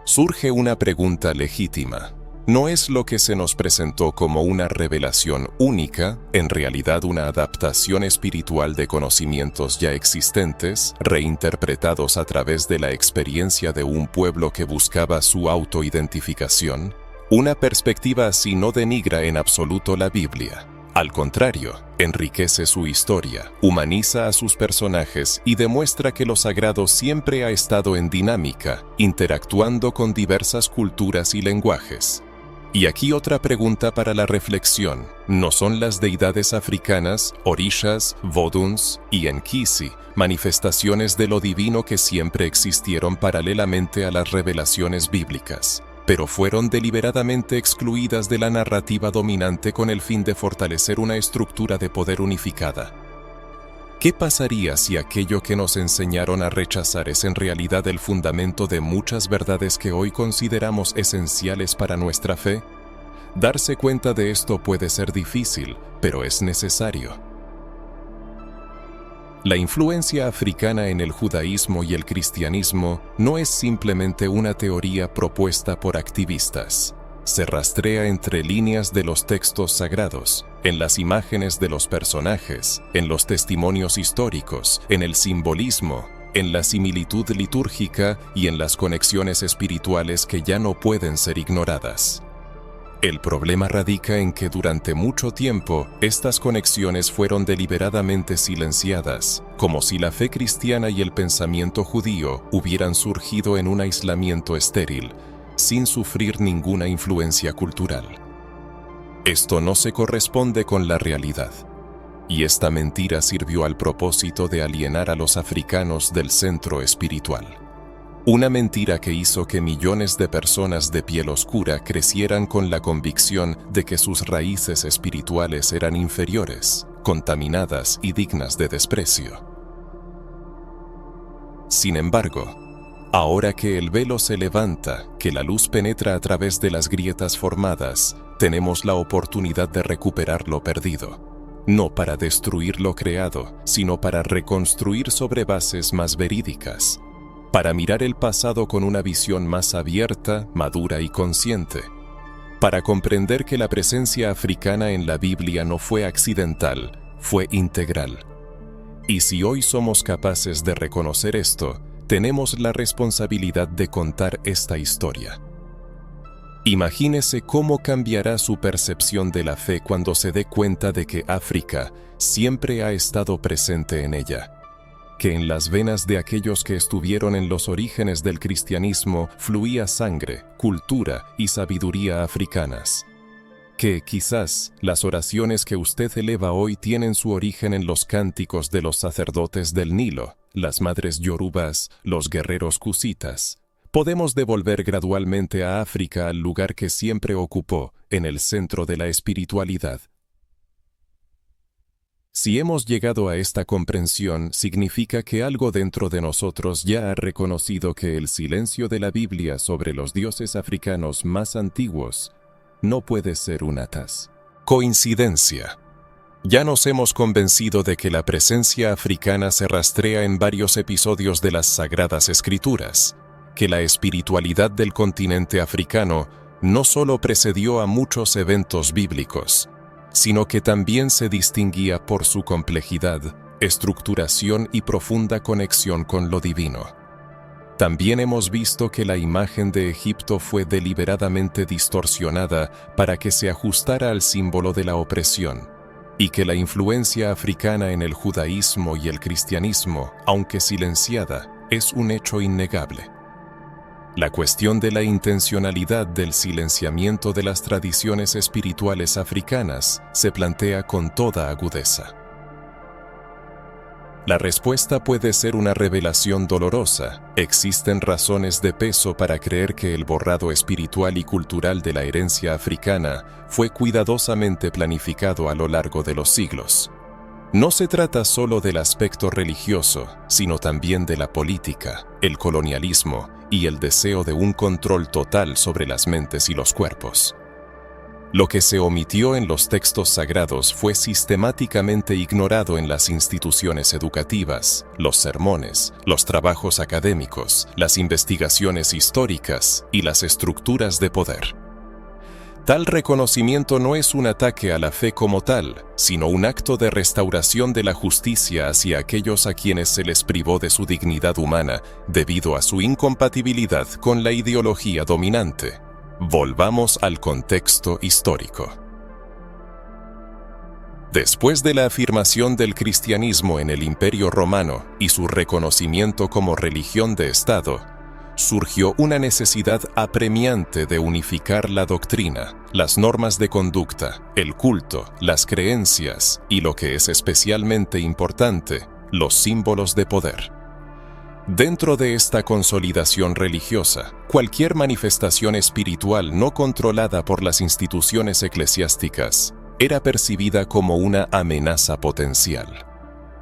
Surge una pregunta legítima. ¿No es lo que se nos presentó como una revelación única, en realidad una adaptación espiritual de conocimientos ya existentes, reinterpretados a través de la experiencia de un pueblo que buscaba su autoidentificación? Una perspectiva así no denigra en absoluto la Biblia. Al contrario, enriquece su historia, humaniza a sus personajes y demuestra que lo sagrado siempre ha estado en dinámica, interactuando con diversas culturas y lenguajes. Y aquí otra pregunta para la reflexión. ¿No son las deidades africanas, orishas, voduns y enkisi, manifestaciones de lo divino que siempre existieron paralelamente a las revelaciones bíblicas, pero fueron deliberadamente excluidas de la narrativa dominante con el fin de fortalecer una estructura de poder unificada? ¿Qué pasaría si aquello que nos enseñaron a rechazar es en realidad el fundamento de muchas verdades que hoy consideramos esenciales para nuestra fe? Darse cuenta de esto puede ser difícil, pero es necesario. La influencia africana en el judaísmo y el cristianismo no es simplemente una teoría propuesta por activistas. Se rastrea entre líneas de los textos sagrados, en las imágenes de los personajes, en los testimonios históricos, en el simbolismo, en la similitud litúrgica y en las conexiones espirituales que ya no pueden ser ignoradas. El problema radica en que durante mucho tiempo estas conexiones fueron deliberadamente silenciadas, como si la fe cristiana y el pensamiento judío hubieran surgido en un aislamiento estéril, sin sufrir ninguna influencia cultural. Esto no se corresponde con la realidad, y esta mentira sirvió al propósito de alienar a los africanos del centro espiritual. Una mentira que hizo que millones de personas de piel oscura crecieran con la convicción de que sus raíces espirituales eran inferiores, contaminadas y dignas de desprecio. Sin embargo, ahora que el velo se levanta, que la luz penetra a través de las grietas formadas, tenemos la oportunidad de recuperar lo perdido. No para destruir lo creado, sino para reconstruir sobre bases más verídicas. Para mirar el pasado con una visión más abierta, madura y consciente. Para comprender que la presencia africana en la Biblia no fue accidental, fue integral. Y si hoy somos capaces de reconocer esto, tenemos la responsabilidad de contar esta historia. Imagínese cómo cambiará su percepción de la fe cuando se dé cuenta de que África siempre ha estado presente en ella, que en las venas de aquellos que estuvieron en los orígenes del cristianismo fluía sangre, cultura y sabiduría africanas, que quizás las oraciones que usted eleva hoy tienen su origen en los cánticos de los sacerdotes del Nilo, las madres yorubas, los guerreros cusitas. Podemos devolver gradualmente a África al lugar que siempre ocupó, en el centro de la espiritualidad. Si hemos llegado a esta comprensión, significa que algo dentro de nosotros ya ha reconocido que el silencio de la Biblia sobre los dioses africanos más antiguos no puede ser una coincidencia. Ya nos hemos convencido de que la presencia africana se rastrea en varios episodios de las Sagradas Escrituras, que la espiritualidad del continente africano no solo precedió a muchos eventos bíblicos, sino que también se distinguía por su complejidad, estructuración y profunda conexión con lo divino. También hemos visto que la imagen de Egipto fue deliberadamente distorsionada para que se ajustara al símbolo de la opresión, y que la influencia africana en el judaísmo y el cristianismo, aunque silenciada, es un hecho innegable. La cuestión de la intencionalidad del silenciamiento de las tradiciones espirituales africanas se plantea con toda agudeza. La respuesta puede ser una revelación dolorosa. Existen razones de peso para creer que el borrado espiritual y cultural de la herencia africana fue cuidadosamente planificado a lo largo de los siglos. No se trata solo del aspecto religioso, sino también de la política, el colonialismo y el deseo de un control total sobre las mentes y los cuerpos. Lo que se omitió en los textos sagrados fue sistemáticamente ignorado en las instituciones educativas, los sermones, los trabajos académicos, las investigaciones históricas y las estructuras de poder. Tal reconocimiento no es un ataque a la fe como tal, sino un acto de restauración de la justicia hacia aquellos a quienes se les privó de su dignidad humana debido a su incompatibilidad con la ideología dominante. Volvamos al contexto histórico. Después de la afirmación del cristianismo en el Imperio Romano y su reconocimiento como religión de Estado, surgió una necesidad apremiante de unificar la doctrina, las normas de conducta, el culto, las creencias y, lo que es especialmente importante, los símbolos de poder. Dentro de esta consolidación religiosa, cualquier manifestación espiritual no controlada por las instituciones eclesiásticas era percibida como una amenaza potencial.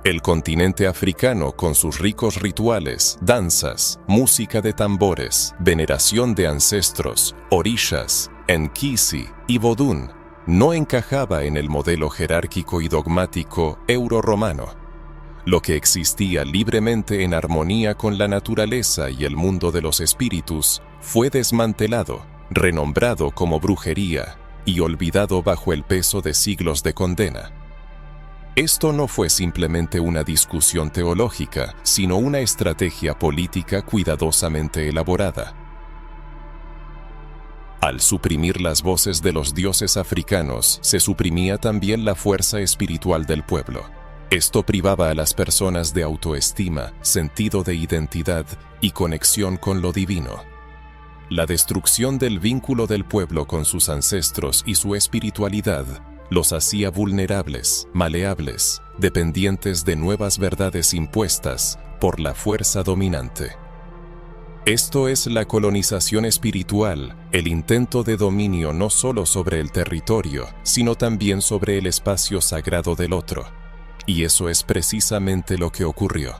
El continente africano, con sus ricos rituales, danzas, música de tambores, veneración de ancestros, orishas, enkisi y vodun, no encajaba en el modelo jerárquico y dogmático euro-romano. Lo que existía libremente en armonía con la naturaleza y el mundo de los espíritus fue desmantelado, renombrado como brujería y olvidado bajo el peso de siglos de condena. Esto no fue simplemente una discusión teológica, sino una estrategia política cuidadosamente elaborada. Al suprimir las voces de los dioses africanos, se suprimía también la fuerza espiritual del pueblo. Esto privaba a las personas de autoestima, sentido de identidad y conexión con lo divino. La destrucción del vínculo del pueblo con sus ancestros y su espiritualidad los hacía vulnerables, maleables, dependientes de nuevas verdades impuestas por la fuerza dominante. Esto es la colonización espiritual, el intento de dominio no solo sobre el territorio, sino también sobre el espacio sagrado del otro. Y eso es precisamente lo que ocurrió.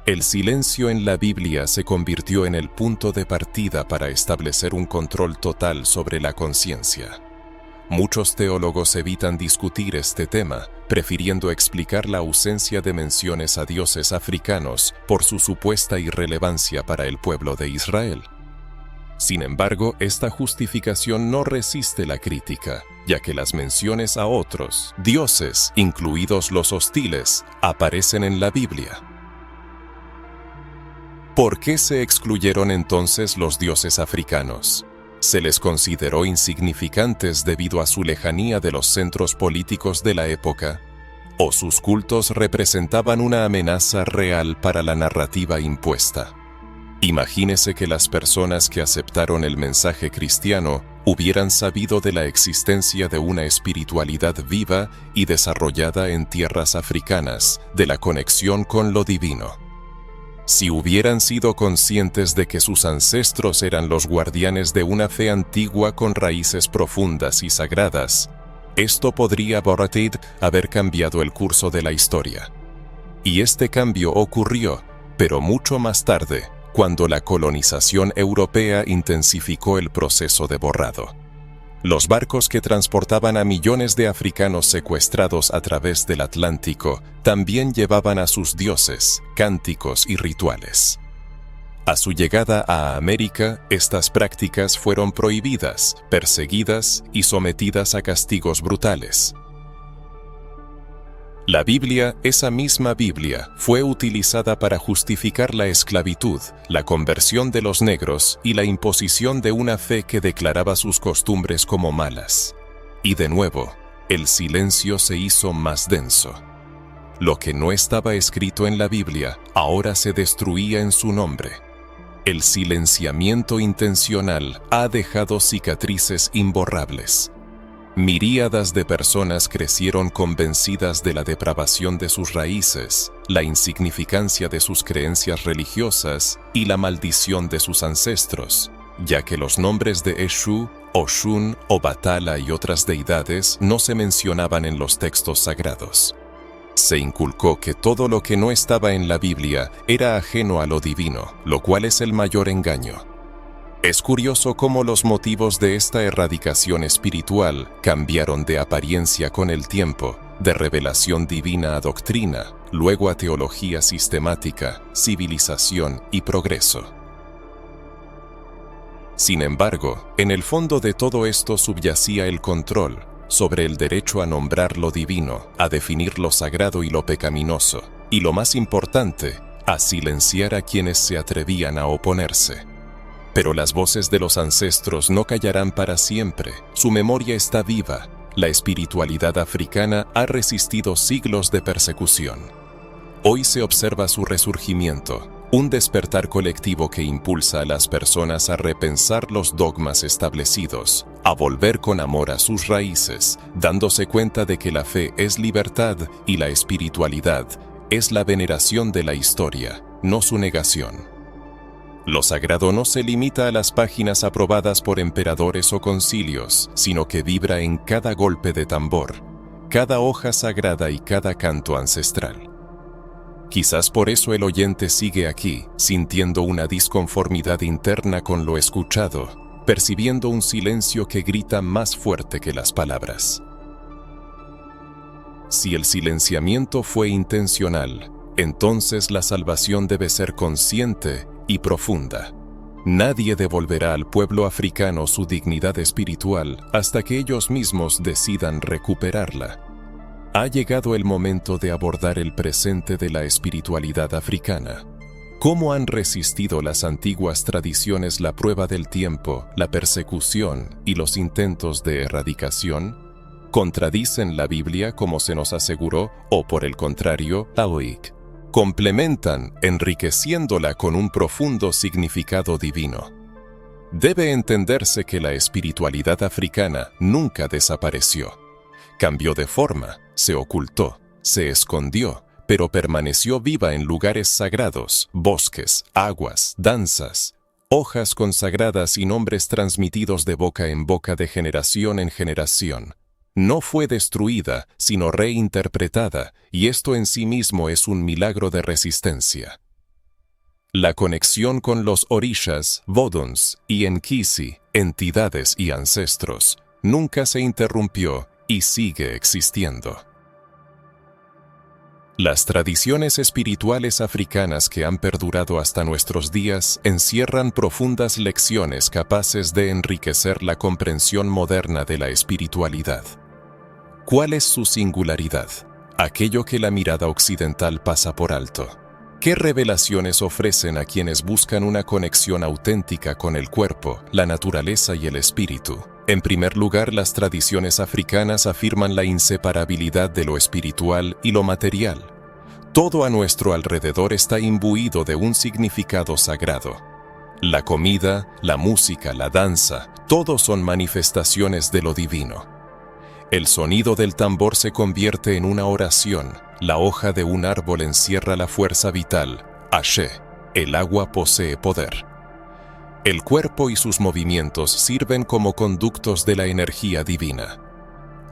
El silencio en la Biblia se convirtió en el punto de partida para establecer un control total sobre la conciencia. Muchos teólogos evitan discutir este tema, prefiriendo explicar la ausencia de menciones a dioses africanos por su supuesta irrelevancia para el pueblo de Israel. Sin embargo, esta justificación no resiste la crítica, ya que las menciones a otros dioses, incluidos los hostiles, aparecen en la Biblia. ¿Por qué se excluyeron entonces los dioses africanos? Se les consideró insignificantes debido a su lejanía de los centros políticos de la época, o sus cultos representaban una amenaza real para la narrativa impuesta. Imagínese que las personas que aceptaron el mensaje cristiano hubieran sabido de la existencia de una espiritualidad viva y desarrollada en tierras africanas, de la conexión con lo divino. Si hubieran sido conscientes de que sus ancestros eran los guardianes de una fe antigua con raíces profundas y sagradas, esto podría haber cambiado el curso de la historia. Y este cambio ocurrió, pero mucho más tarde, cuando la colonización europea intensificó el proceso de borrado. Los barcos que transportaban a millones de africanos secuestrados a través del Atlántico también llevaban a sus dioses, cánticos y rituales. A su llegada a América, estas prácticas fueron prohibidas, perseguidas y sometidas a castigos brutales. La Biblia, esa misma Biblia, fue utilizada para justificar la esclavitud, la conversión de los negros y la imposición de una fe que declaraba sus costumbres como malas. Y de nuevo, el silencio se hizo más denso. Lo que no estaba escrito en la Biblia ahora se destruía en su nombre. El silenciamiento intencional ha dejado cicatrices imborrables. Miríadas de personas crecieron convencidas de la depravación de sus raíces, la insignificancia de sus creencias religiosas y la maldición de sus ancestros, ya que los nombres de Eshu, Oshun, Obatala y otras deidades no se mencionaban en los textos sagrados. Se inculcó que todo lo que no estaba en la Biblia era ajeno a lo divino, lo cual es el mayor engaño. Es curioso cómo los motivos de esta erradicación espiritual cambiaron de apariencia con el tiempo, de revelación divina a doctrina, luego a teología sistemática, civilización y progreso. Sin embargo, en el fondo de todo esto subyacía el control sobre el derecho a nombrar lo divino, a definir lo sagrado y lo pecaminoso, y lo más importante, a silenciar a quienes se atrevían a oponerse. Pero las voces de los ancestros no callarán para siempre, su memoria está viva, la espiritualidad africana ha resistido siglos de persecución. Hoy se observa su resurgimiento, un despertar colectivo que impulsa a las personas a repensar los dogmas establecidos, a volver con amor a sus raíces, dándose cuenta de que la fe es libertad y la espiritualidad es la veneración de la historia, no su negación. Lo sagrado no se limita a las páginas aprobadas por emperadores o concilios, sino que vibra en cada golpe de tambor, cada hoja sagrada y cada canto ancestral. Quizás por eso el oyente sigue aquí, sintiendo una disconformidad interna con lo escuchado, percibiendo un silencio que grita más fuerte que las palabras. Si el silenciamiento fue intencional, entonces la salvación debe ser consciente y profunda. Nadie devolverá al pueblo africano su dignidad espiritual hasta que ellos mismos decidan recuperarla. Ha llegado el momento de abordar el presente de la espiritualidad africana. ¿Cómo han resistido las antiguas tradiciones la prueba del tiempo, la persecución y los intentos de erradicación? ¿Contradicen la Biblia como se nos aseguró o, por el contrario, la OIC? Complementan, enriqueciéndola con un profundo significado divino. Debe entenderse que la espiritualidad africana nunca desapareció. Cambió de forma, se ocultó, se escondió, pero permaneció viva en lugares sagrados, bosques, aguas, danzas, hojas consagradas y nombres transmitidos de boca en boca de generación en generación. No fue destruida, sino reinterpretada, y esto en sí mismo es un milagro de resistencia. La conexión con los orishas, voduns y enkisi, entidades y ancestros, nunca se interrumpió y sigue existiendo. Las tradiciones espirituales africanas que han perdurado hasta nuestros días encierran profundas lecciones capaces de enriquecer la comprensión moderna de la espiritualidad. ¿Cuál es su singularidad? Aquello que la mirada occidental pasa por alto. ¿Qué revelaciones ofrecen a quienes buscan una conexión auténtica con el cuerpo, la naturaleza y el espíritu? En primer lugar, las tradiciones africanas afirman la inseparabilidad de lo espiritual y lo material. Todo a nuestro alrededor está imbuido de un significado sagrado. La comida, la música, la danza, todos son manifestaciones de lo divino. El sonido del tambor se convierte en una oración, la hoja de un árbol encierra la fuerza vital, Ashe, el agua posee poder. El cuerpo y sus movimientos sirven como conductos de la energía divina.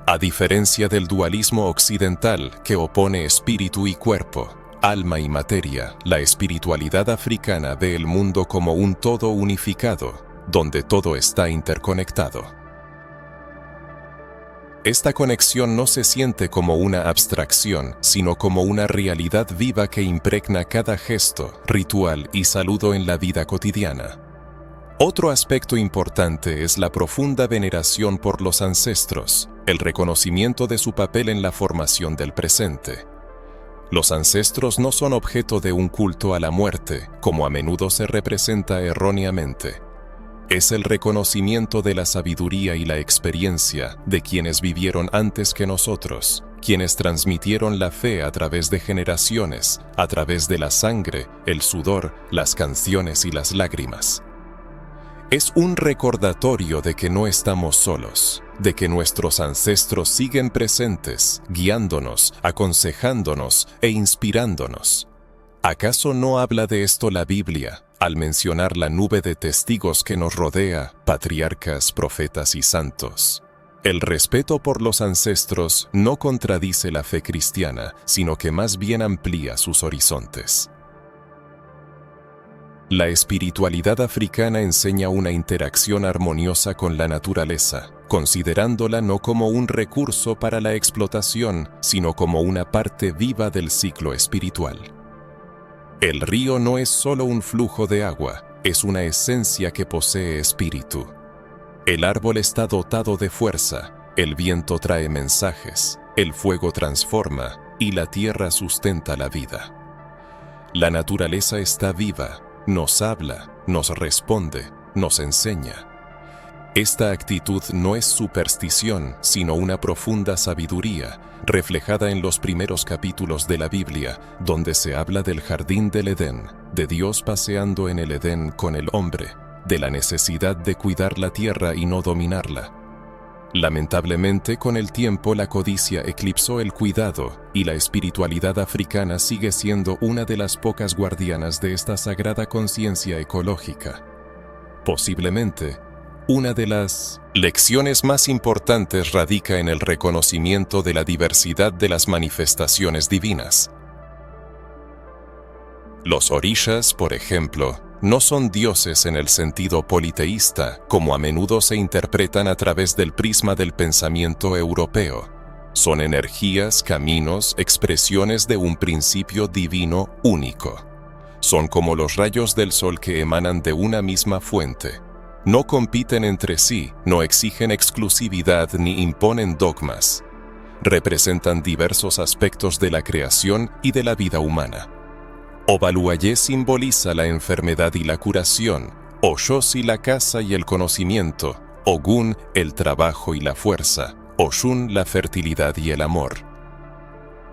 A diferencia del dualismo occidental que opone espíritu y cuerpo, alma y materia, la espiritualidad africana ve el mundo como un todo unificado, donde todo está interconectado. Esta conexión no se siente como una abstracción, sino como una realidad viva que impregna cada gesto, ritual y saludo en la vida cotidiana. Otro aspecto importante es la profunda veneración por los ancestros, el reconocimiento de su papel en la formación del presente. Los ancestros no son objeto de un culto a la muerte, como a menudo se representa erróneamente. Es el reconocimiento de la sabiduría y la experiencia de quienes vivieron antes que nosotros, quienes transmitieron la fe a través de generaciones, a través de la sangre, el sudor, las canciones y las lágrimas. Es un recordatorio de que no estamos solos, de que nuestros ancestros siguen presentes, guiándonos, aconsejándonos e inspirándonos. ¿Acaso no habla de esto la Biblia, al mencionar la nube de testigos que nos rodea, patriarcas, profetas y santos? El respeto por los ancestros no contradice la fe cristiana, sino que más bien amplía sus horizontes. La espiritualidad africana enseña una interacción armoniosa con la naturaleza, considerándola no como un recurso para la explotación, sino como una parte viva del ciclo espiritual. El río no es solo un flujo de agua, es una esencia que posee espíritu. El árbol está dotado de fuerza, el viento trae mensajes, el fuego transforma y la tierra sustenta la vida. La naturaleza está viva, nos habla, nos responde, nos enseña. Esta actitud no es superstición, sino una profunda sabiduría, reflejada en los primeros capítulos de la Biblia, donde se habla del jardín del Edén, de Dios paseando en el Edén con el hombre, de la necesidad de cuidar la tierra y no dominarla. Lamentablemente, con el tiempo la codicia eclipsó el cuidado y la espiritualidad africana sigue siendo una de las pocas guardianas de esta sagrada conciencia ecológica. Posiblemente, una de las lecciones más importantes radica en el reconocimiento de la diversidad de las manifestaciones divinas. Los orishas, por ejemplo, no son dioses en el sentido politeísta, como a menudo se interpretan a través del prisma del pensamiento europeo. Son energías, caminos, expresiones de un principio divino único. Son como los rayos del sol que emanan de una misma fuente. No compiten entre sí, no exigen exclusividad ni imponen dogmas. Representan diversos aspectos de la creación y de la vida humana. Obaluayé simboliza la enfermedad y la curación, Oshosi la casa y el conocimiento, Ogún el trabajo y la fuerza, Oshun la fertilidad y el amor.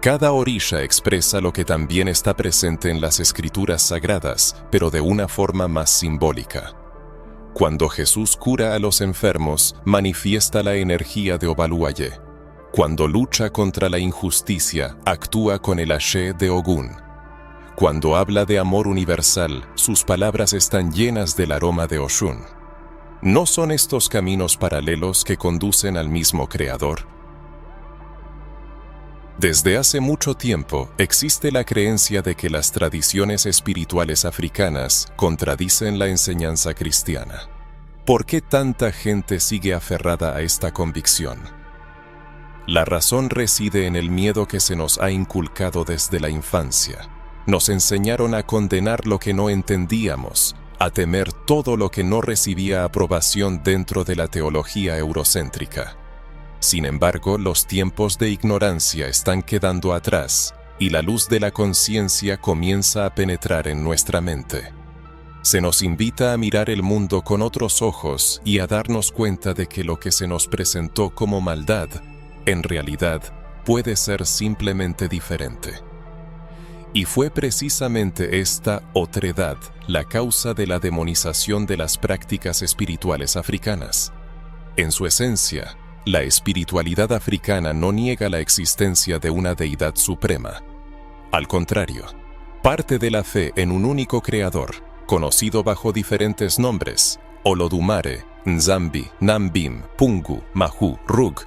Cada orisha expresa lo que también está presente en las escrituras sagradas, pero de una forma más simbólica. Cuando Jesús cura a los enfermos, manifiesta la energía de Obaluayé. Cuando lucha contra la injusticia, actúa con el Ashe de Ogún. Cuando habla de amor universal, sus palabras están llenas del aroma de Oshun. ¿No son estos caminos paralelos que conducen al mismo Creador? Desde hace mucho tiempo existe la creencia de que las tradiciones espirituales africanas contradicen la enseñanza cristiana. ¿Por qué tanta gente sigue aferrada a esta convicción? La razón reside en el miedo que se nos ha inculcado desde la infancia. Nos enseñaron a condenar lo que no entendíamos, a temer todo lo que no recibía aprobación dentro de la teología eurocéntrica. Sin embargo, los tiempos de ignorancia están quedando atrás y la luz de la conciencia comienza a penetrar en nuestra mente. Se nos invita a mirar el mundo con otros ojos y a darnos cuenta de que lo que se nos presentó como maldad, en realidad, puede ser simplemente diferente. Y fue precisamente esta otredad la causa de la demonización de las prácticas espirituales africanas. En su esencia, la espiritualidad africana no niega la existencia de una deidad suprema. Al contrario, parte de la fe en un único creador, conocido bajo diferentes nombres: Olodumare, Nzambi, Nambim, Pungu, Mahu, Rug.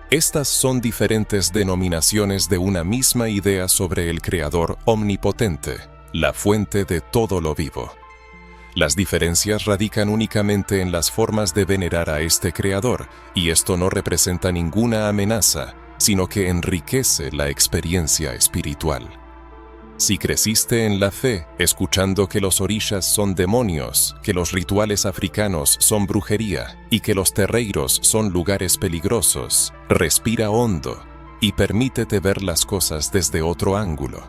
Estas son diferentes denominaciones de una misma idea sobre el Creador omnipotente, la fuente de todo lo vivo. Las diferencias radican únicamente en las formas de venerar a este creador, y esto no representa ninguna amenaza, sino que enriquece la experiencia espiritual. Si creciste en la fe, escuchando que los orishas son demonios, que los rituales africanos son brujería y que los terreiros son lugares peligrosos, respira hondo y permítete ver las cosas desde otro ángulo.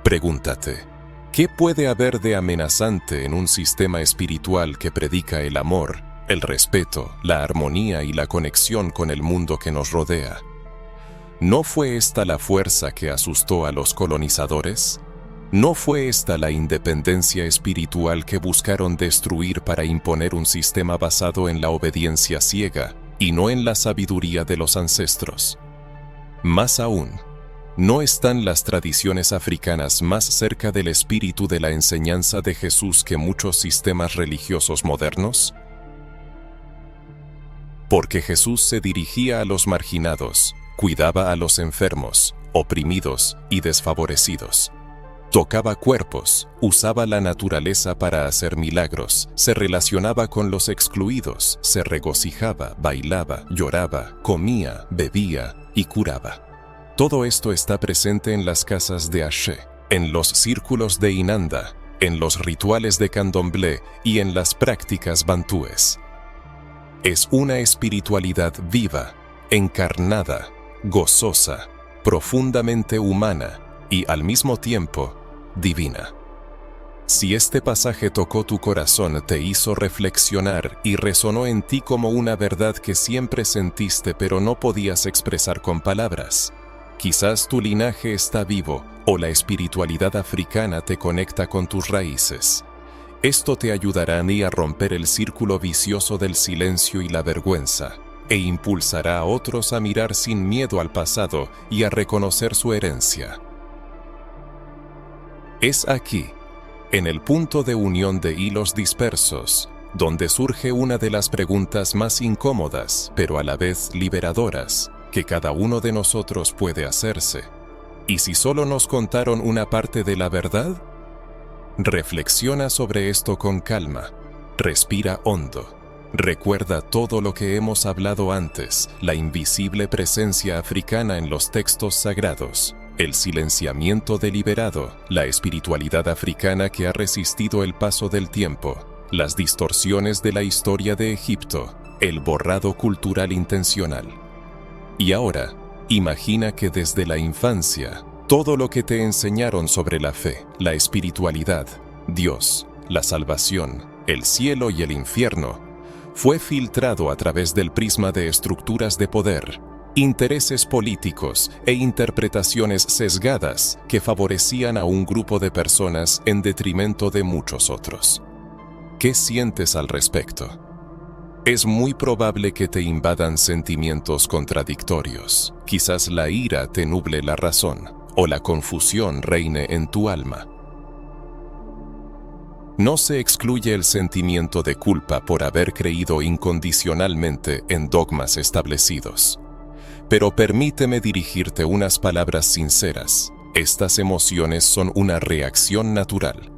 Pregúntate, ¿qué puede haber de amenazante en un sistema espiritual que predica el amor, el respeto, la armonía y la conexión con el mundo que nos rodea? ¿No fue esta la fuerza que asustó a los colonizadores? ¿No fue esta la independencia espiritual que buscaron destruir para imponer un sistema basado en la obediencia ciega y no en la sabiduría de los ancestros? Más aún, ¿no están las tradiciones africanas más cerca del espíritu de la enseñanza de Jesús que muchos sistemas religiosos modernos? Porque Jesús se dirigía a los marginados, cuidaba a los enfermos, oprimidos y desfavorecidos. Tocaba cuerpos, usaba la naturaleza para hacer milagros, se relacionaba con los excluidos, se regocijaba, bailaba, lloraba, comía, bebía y curaba. Todo esto está presente en las casas de Ashe, en los círculos de Inanda, en los rituales de Candomblé y en las prácticas bantúes. Es una espiritualidad viva, encarnada, gozosa, profundamente humana y al mismo tiempo divina. Si este pasaje tocó tu corazón, te hizo reflexionar y resonó en ti como una verdad que siempre sentiste pero no podías expresar con palabras, quizás tu linaje está vivo o la espiritualidad africana te conecta con tus raíces. Esto te ayudará a romper el círculo vicioso del silencio y la vergüenza, e impulsará a otros a mirar sin miedo al pasado y a reconocer su herencia. Es aquí, en el punto de unión de hilos dispersos, donde surge una de las preguntas más incómodas, pero a la vez liberadoras, que cada uno de nosotros puede hacerse. ¿Y si solo nos contaron una parte de la verdad? Reflexiona sobre esto con calma, respira hondo. Recuerda todo lo que hemos hablado antes, la invisible presencia africana en los textos sagrados, el silenciamiento deliberado, la espiritualidad africana que ha resistido el paso del tiempo, las distorsiones de la historia de Egipto, el borrado cultural intencional. Y ahora, imagina que desde la infancia, todo lo que te enseñaron sobre la fe, la espiritualidad, Dios, la salvación, el cielo y el infierno, fue filtrado a través del prisma de estructuras de poder, intereses políticos e interpretaciones sesgadas que favorecían a un grupo de personas en detrimento de muchos otros. ¿Qué sientes al respecto? Es muy probable que te invadan sentimientos contradictorios. Quizás la ira te nuble la razón, o la confusión reine en tu alma. No se excluye el sentimiento de culpa por haber creído incondicionalmente en dogmas establecidos. Pero permíteme dirigirte unas palabras sinceras. Estas emociones son una reacción natural.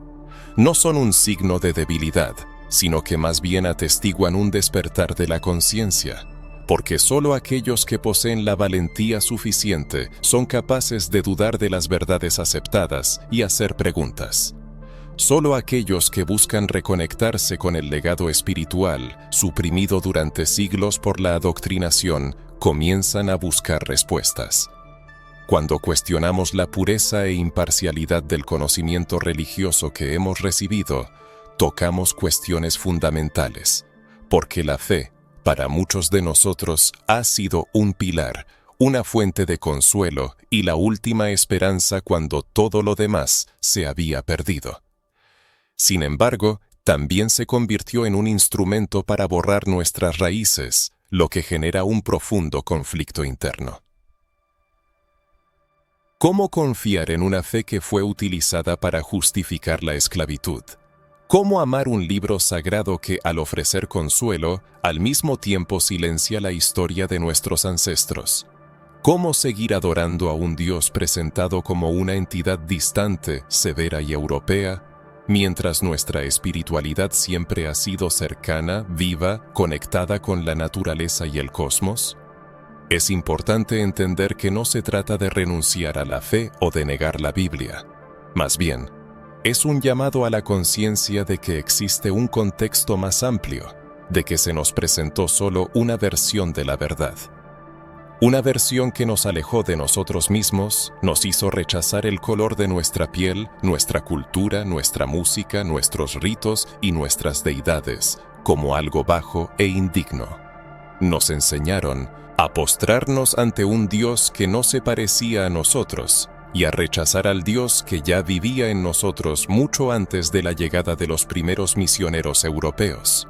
No son un signo de debilidad, sino que más bien atestiguan un despertar de la conciencia, porque solo aquellos que poseen la valentía suficiente son capaces de dudar de las verdades aceptadas y hacer preguntas. Solo aquellos que buscan reconectarse con el legado espiritual, suprimido durante siglos por la adoctrinación, comienzan a buscar respuestas. Cuando cuestionamos la pureza e imparcialidad del conocimiento religioso que hemos recibido, tocamos cuestiones fundamentales, porque la fe, para muchos de nosotros, ha sido un pilar, una fuente de consuelo y la última esperanza cuando todo lo demás se había perdido. Sin embargo, también se convirtió en un instrumento para borrar nuestras raíces, lo que genera un profundo conflicto interno. ¿Cómo confiar en una fe que fue utilizada para justificar la esclavitud? ¿Cómo amar un libro sagrado que, al ofrecer consuelo, al mismo tiempo silencia la historia de nuestros ancestros? ¿Cómo seguir adorando a un Dios presentado como una entidad distante, severa y europea? mientras nuestra espiritualidad siempre ha sido cercana, viva, conectada con la naturaleza y el cosmos? Es importante entender que no se trata de renunciar a la fe o de negar la Biblia. Más bien, es un llamado a la conciencia de que existe un contexto más amplio, de que se nos presentó solo una versión de la verdad. Una versión que nos alejó de nosotros mismos, nos hizo rechazar el color de nuestra piel, nuestra cultura, nuestra música, nuestros ritos y nuestras deidades, como algo bajo e indigno. Nos enseñaron a postrarnos ante un Dios que no se parecía a nosotros y a rechazar al Dios que ya vivía en nosotros mucho antes de la llegada de los primeros misioneros europeos.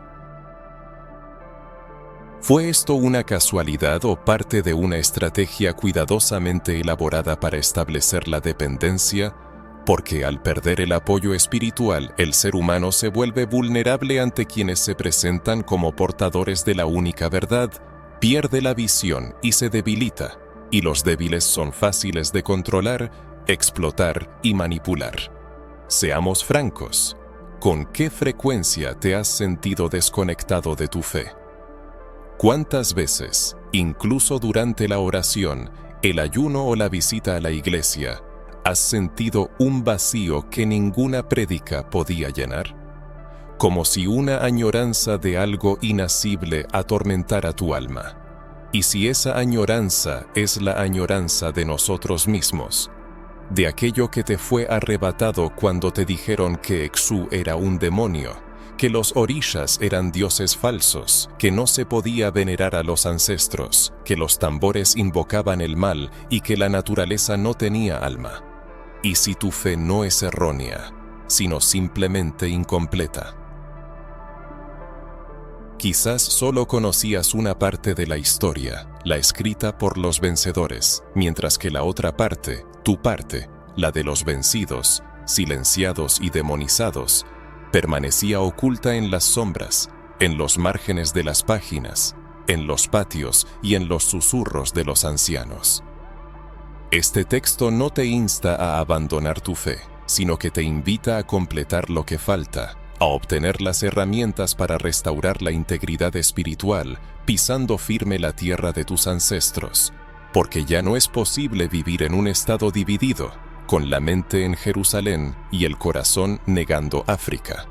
¿Fue esto una casualidad o parte de una estrategia cuidadosamente elaborada para establecer la dependencia? Porque al perder el apoyo espiritual, el ser humano se vuelve vulnerable ante quienes se presentan como portadores de la única verdad, pierde la visión y se debilita, y los débiles son fáciles de controlar, explotar y manipular. Seamos francos, ¿con qué frecuencia te has sentido desconectado de tu fe? ¿Cuántas veces, incluso durante la oración, el ayuno o la visita a la iglesia, has sentido un vacío que ninguna prédica podía llenar? Como si una añoranza de algo inacible atormentara tu alma. Y si esa añoranza es la añoranza de nosotros mismos, de aquello que te fue arrebatado cuando te dijeron que Exu era un demonio, que los orishas eran dioses falsos, que no se podía venerar a los ancestros, que los tambores invocaban el mal y que la naturaleza no tenía alma. Y si tu fe no es errónea, sino simplemente incompleta. Quizás solo conocías una parte de la historia, la escrita por los vencedores, mientras que la otra parte, tu parte, la de los vencidos, silenciados y demonizados, permanecía oculta en las sombras, en los márgenes de las páginas, en los patios y en los susurros de los ancianos. Este texto no te insta a abandonar tu fe, sino que te invita a completar lo que falta, a obtener las herramientas para restaurar la integridad espiritual, pisando firme la tierra de tus ancestros, porque ya no es posible vivir en un estado dividido, con la mente en Jerusalén y el corazón negando África.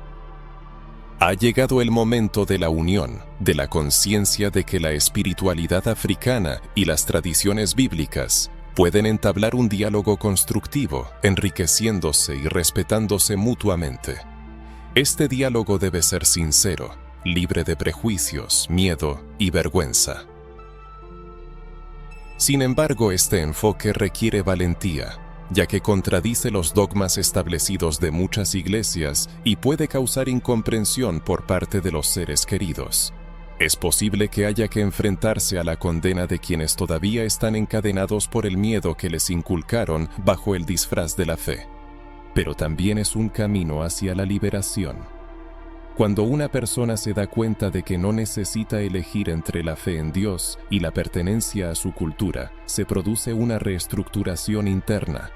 Ha llegado el momento de la unión, de la conciencia de que la espiritualidad africana y las tradiciones bíblicas pueden entablar un diálogo constructivo, enriqueciéndose y respetándose mutuamente. Este diálogo debe ser sincero, libre de prejuicios, miedo y vergüenza. Sin embargo, este enfoque requiere valentía, ya que contradice los dogmas establecidos de muchas iglesias y puede causar incomprensión por parte de los seres queridos. Es posible que haya que enfrentarse a la condena de quienes todavía están encadenados por el miedo que les inculcaron bajo el disfraz de la fe. Pero también es un camino hacia la liberación. Cuando una persona se da cuenta de que no necesita elegir entre la fe en Dios y la pertenencia a su cultura, se produce una reestructuración interna.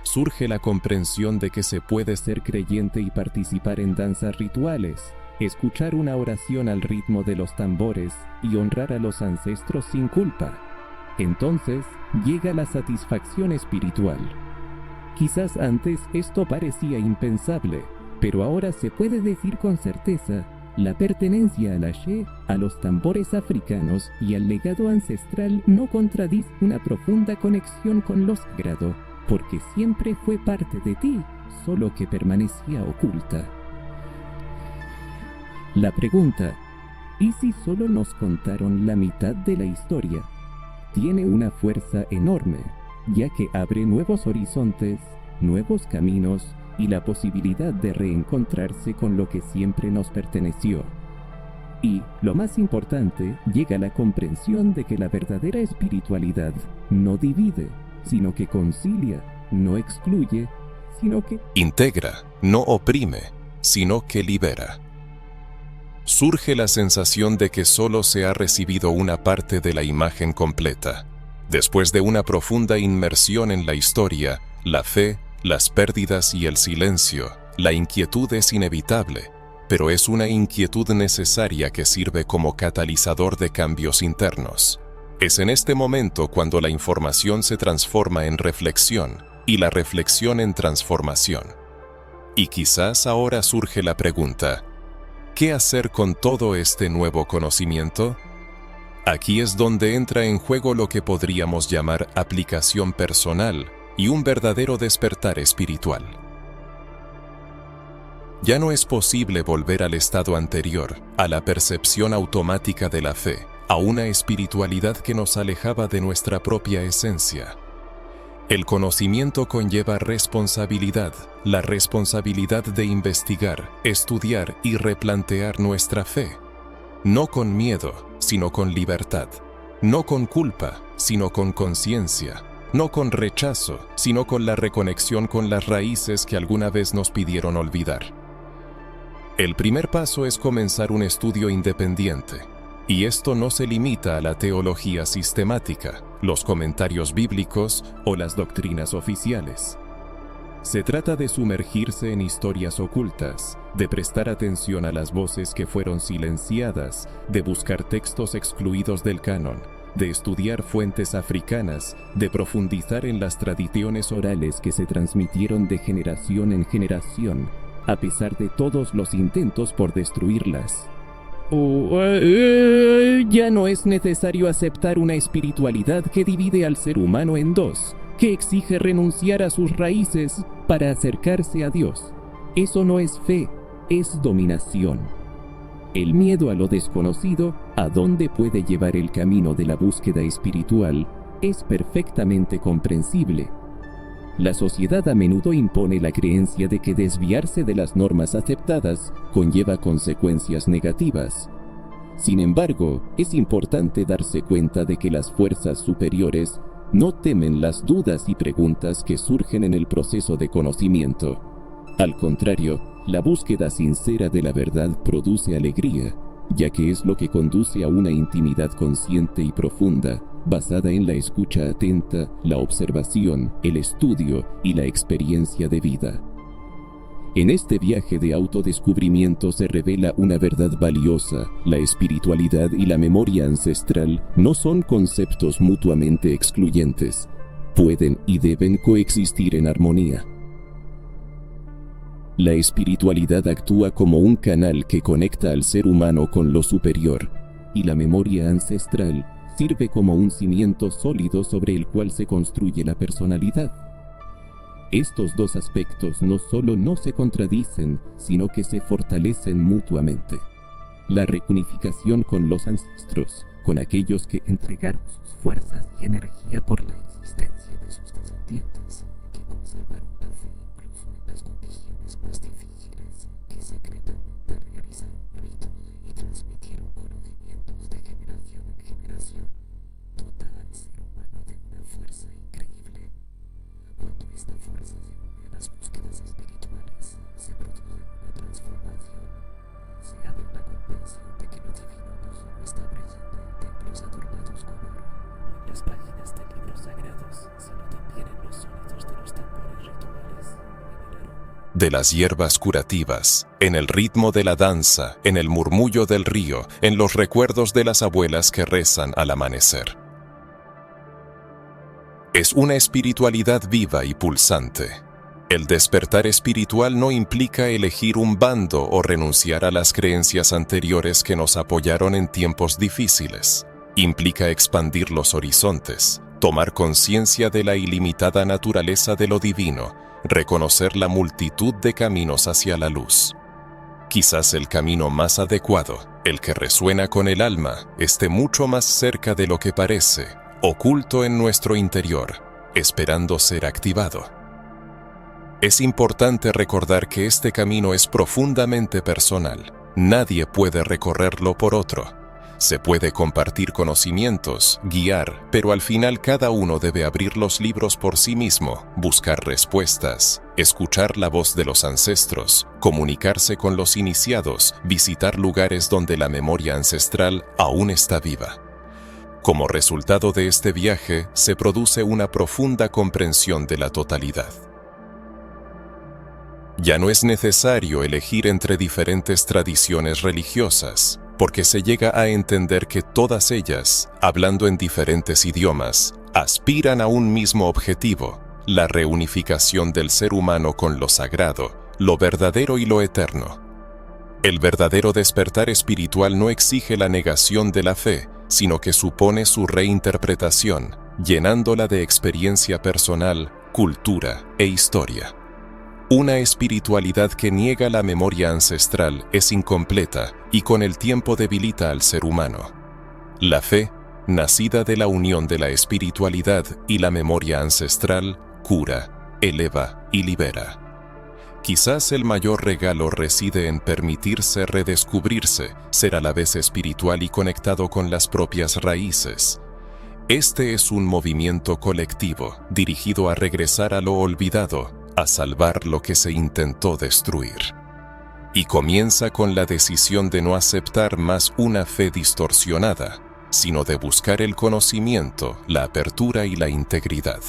Surge la comprensión de que se puede ser creyente y participar en danzas rituales, escuchar una oración al ritmo de los tambores y honrar a los ancestros sin culpa. Entonces llega la satisfacción espiritual. Quizás antes esto parecía impensable, pero ahora se puede decir con certeza, la pertenencia a la She, a los tambores africanos y al legado ancestral no contradice una profunda conexión con lo sagrado, porque siempre fue parte de ti, solo que permanecía oculta. La pregunta, ¿y si solo nos contaron la mitad de la historia? Tiene una fuerza enorme, ya que abre nuevos horizontes, nuevos caminos y la posibilidad de reencontrarse con lo que siempre nos perteneció. Y, lo más importante, llega la comprensión de que la verdadera espiritualidad no divide, sino que concilia, no excluye, sino que integra, no oprime, sino que libera. Surge la sensación de que solo se ha recibido una parte de la imagen completa. Después de una profunda inmersión en la historia, la fe, las pérdidas y el silencio, La inquietud es inevitable, pero es una inquietud necesaria que sirve como catalizador de cambios internos. Es en este momento cuando la información se transforma en reflexión y la reflexión en transformación. Y quizás ahora surge la pregunta: ¿qué hacer con todo este nuevo conocimiento? Aquí es donde entra en juego lo que podríamos llamar aplicación personal y un verdadero despertar espiritual. Ya no es posible volver al estado anterior, a la percepción automática de la fe, a una espiritualidad que nos alejaba de nuestra propia esencia. El conocimiento conlleva responsabilidad, la responsabilidad de investigar, estudiar y replantear nuestra fe. No con miedo, sino con libertad. No con culpa, sino con conciencia. No con rechazo, sino con la reconexión con las raíces que alguna vez nos pidieron olvidar. El primer paso es comenzar un estudio independiente. Y esto no se limita a la teología sistemática, los comentarios bíblicos o las doctrinas oficiales. Se trata de sumergirse en historias ocultas, de prestar atención a las voces que fueron silenciadas, de buscar textos excluidos del canon, de estudiar fuentes africanas, de profundizar en las tradiciones orales que se transmitieron de generación en generación, a pesar de todos los intentos por destruirlas. Ya no es necesario aceptar una espiritualidad que divide al ser humano en dos, que exige renunciar a sus raíces para acercarse a Dios. Eso no es fe, es dominación. El miedo a lo desconocido, a dónde puede llevar el camino de la búsqueda espiritual, es perfectamente comprensible. La sociedad a menudo impone la creencia de que desviarse de las normas aceptadas conlleva consecuencias negativas. Sin embargo, es importante darse cuenta de que las fuerzas superiores no temen las dudas y preguntas que surgen en el proceso de conocimiento. Al contrario, la búsqueda sincera de la verdad produce alegría, ya que es lo que conduce a una intimidad consciente y profunda, basada en la escucha atenta, la observación, el estudio y la experiencia de vida. En este viaje de autodescubrimiento se revela una verdad valiosa: la espiritualidad y la memoria ancestral no son conceptos mutuamente excluyentes. Pueden y deben coexistir en armonía. La espiritualidad actúa como un canal que conecta al ser humano con lo superior, y la memoria ancestral sirve como un cimiento sólido sobre el cual se construye la personalidad. Estos dos aspectos no solo no se contradicen, sino que se fortalecen mutuamente. La reunificación con los ancestros, con aquellos que entregaron sus fuerzas y energía por la existencia de sus descendientes, que conservaron la fe incluso en las condiciones más difíciles, que secretamente realizaron ritos y transmitieron conocimientos de generación en generación, dota al ser humano de una fuerza increíble. Cuando esta fuerza se une a las búsquedas espirituales, se produce una transformación. Se abre la comprensión de que lo divino no solo está presente en templos adornados con oro, en las páginas de libros sagrados, sino también en los sonidos de los tambores rituales, en el aroma de las hierbas curativas, en el ritmo de la danza, en el murmullo del río, en los recuerdos de las abuelas que rezan al amanecer. Es una espiritualidad viva y pulsante. El despertar espiritual no implica elegir un bando o renunciar a las creencias anteriores que nos apoyaron en tiempos difíciles. Implica expandir los horizontes, tomar conciencia de la ilimitada naturaleza de lo divino, reconocer la multitud de caminos hacia la luz. Quizás el camino más adecuado, el que resuena con el alma, esté mucho más cerca de lo que parece, oculto en nuestro interior, esperando ser activado. Es importante recordar que este camino es profundamente personal. Nadie puede recorrerlo por otro. Se puede compartir conocimientos, guiar, pero al final cada uno debe abrir los libros por sí mismo, buscar respuestas, escuchar la voz de los ancestros, comunicarse con los iniciados, visitar lugares donde la memoria ancestral aún está viva. Como resultado de este viaje, se produce una profunda comprensión de la totalidad. Ya no es necesario elegir entre diferentes tradiciones religiosas, porque se llega a entender que todas ellas, hablando en diferentes idiomas, aspiran a un mismo objetivo: la reunificación del ser humano con lo sagrado, lo verdadero y lo eterno. El verdadero despertar espiritual no exige la negación de la fe, sino que supone su reinterpretación, llenándola de experiencia personal, cultura e historia. Una espiritualidad que niega la memoria ancestral es incompleta y con el tiempo debilita al ser humano. La fe, nacida de la unión de la espiritualidad y la memoria ancestral, cura, eleva y libera. Quizás el mayor regalo reside en permitirse redescubrirse, ser a la vez espiritual y conectado con las propias raíces. Este es un movimiento colectivo, dirigido a regresar a lo olvidado, a salvar lo que se intentó destruir. Y comienza con la decisión de no aceptar más una fe distorsionada, sino de buscar el conocimiento, la apertura y la integridad.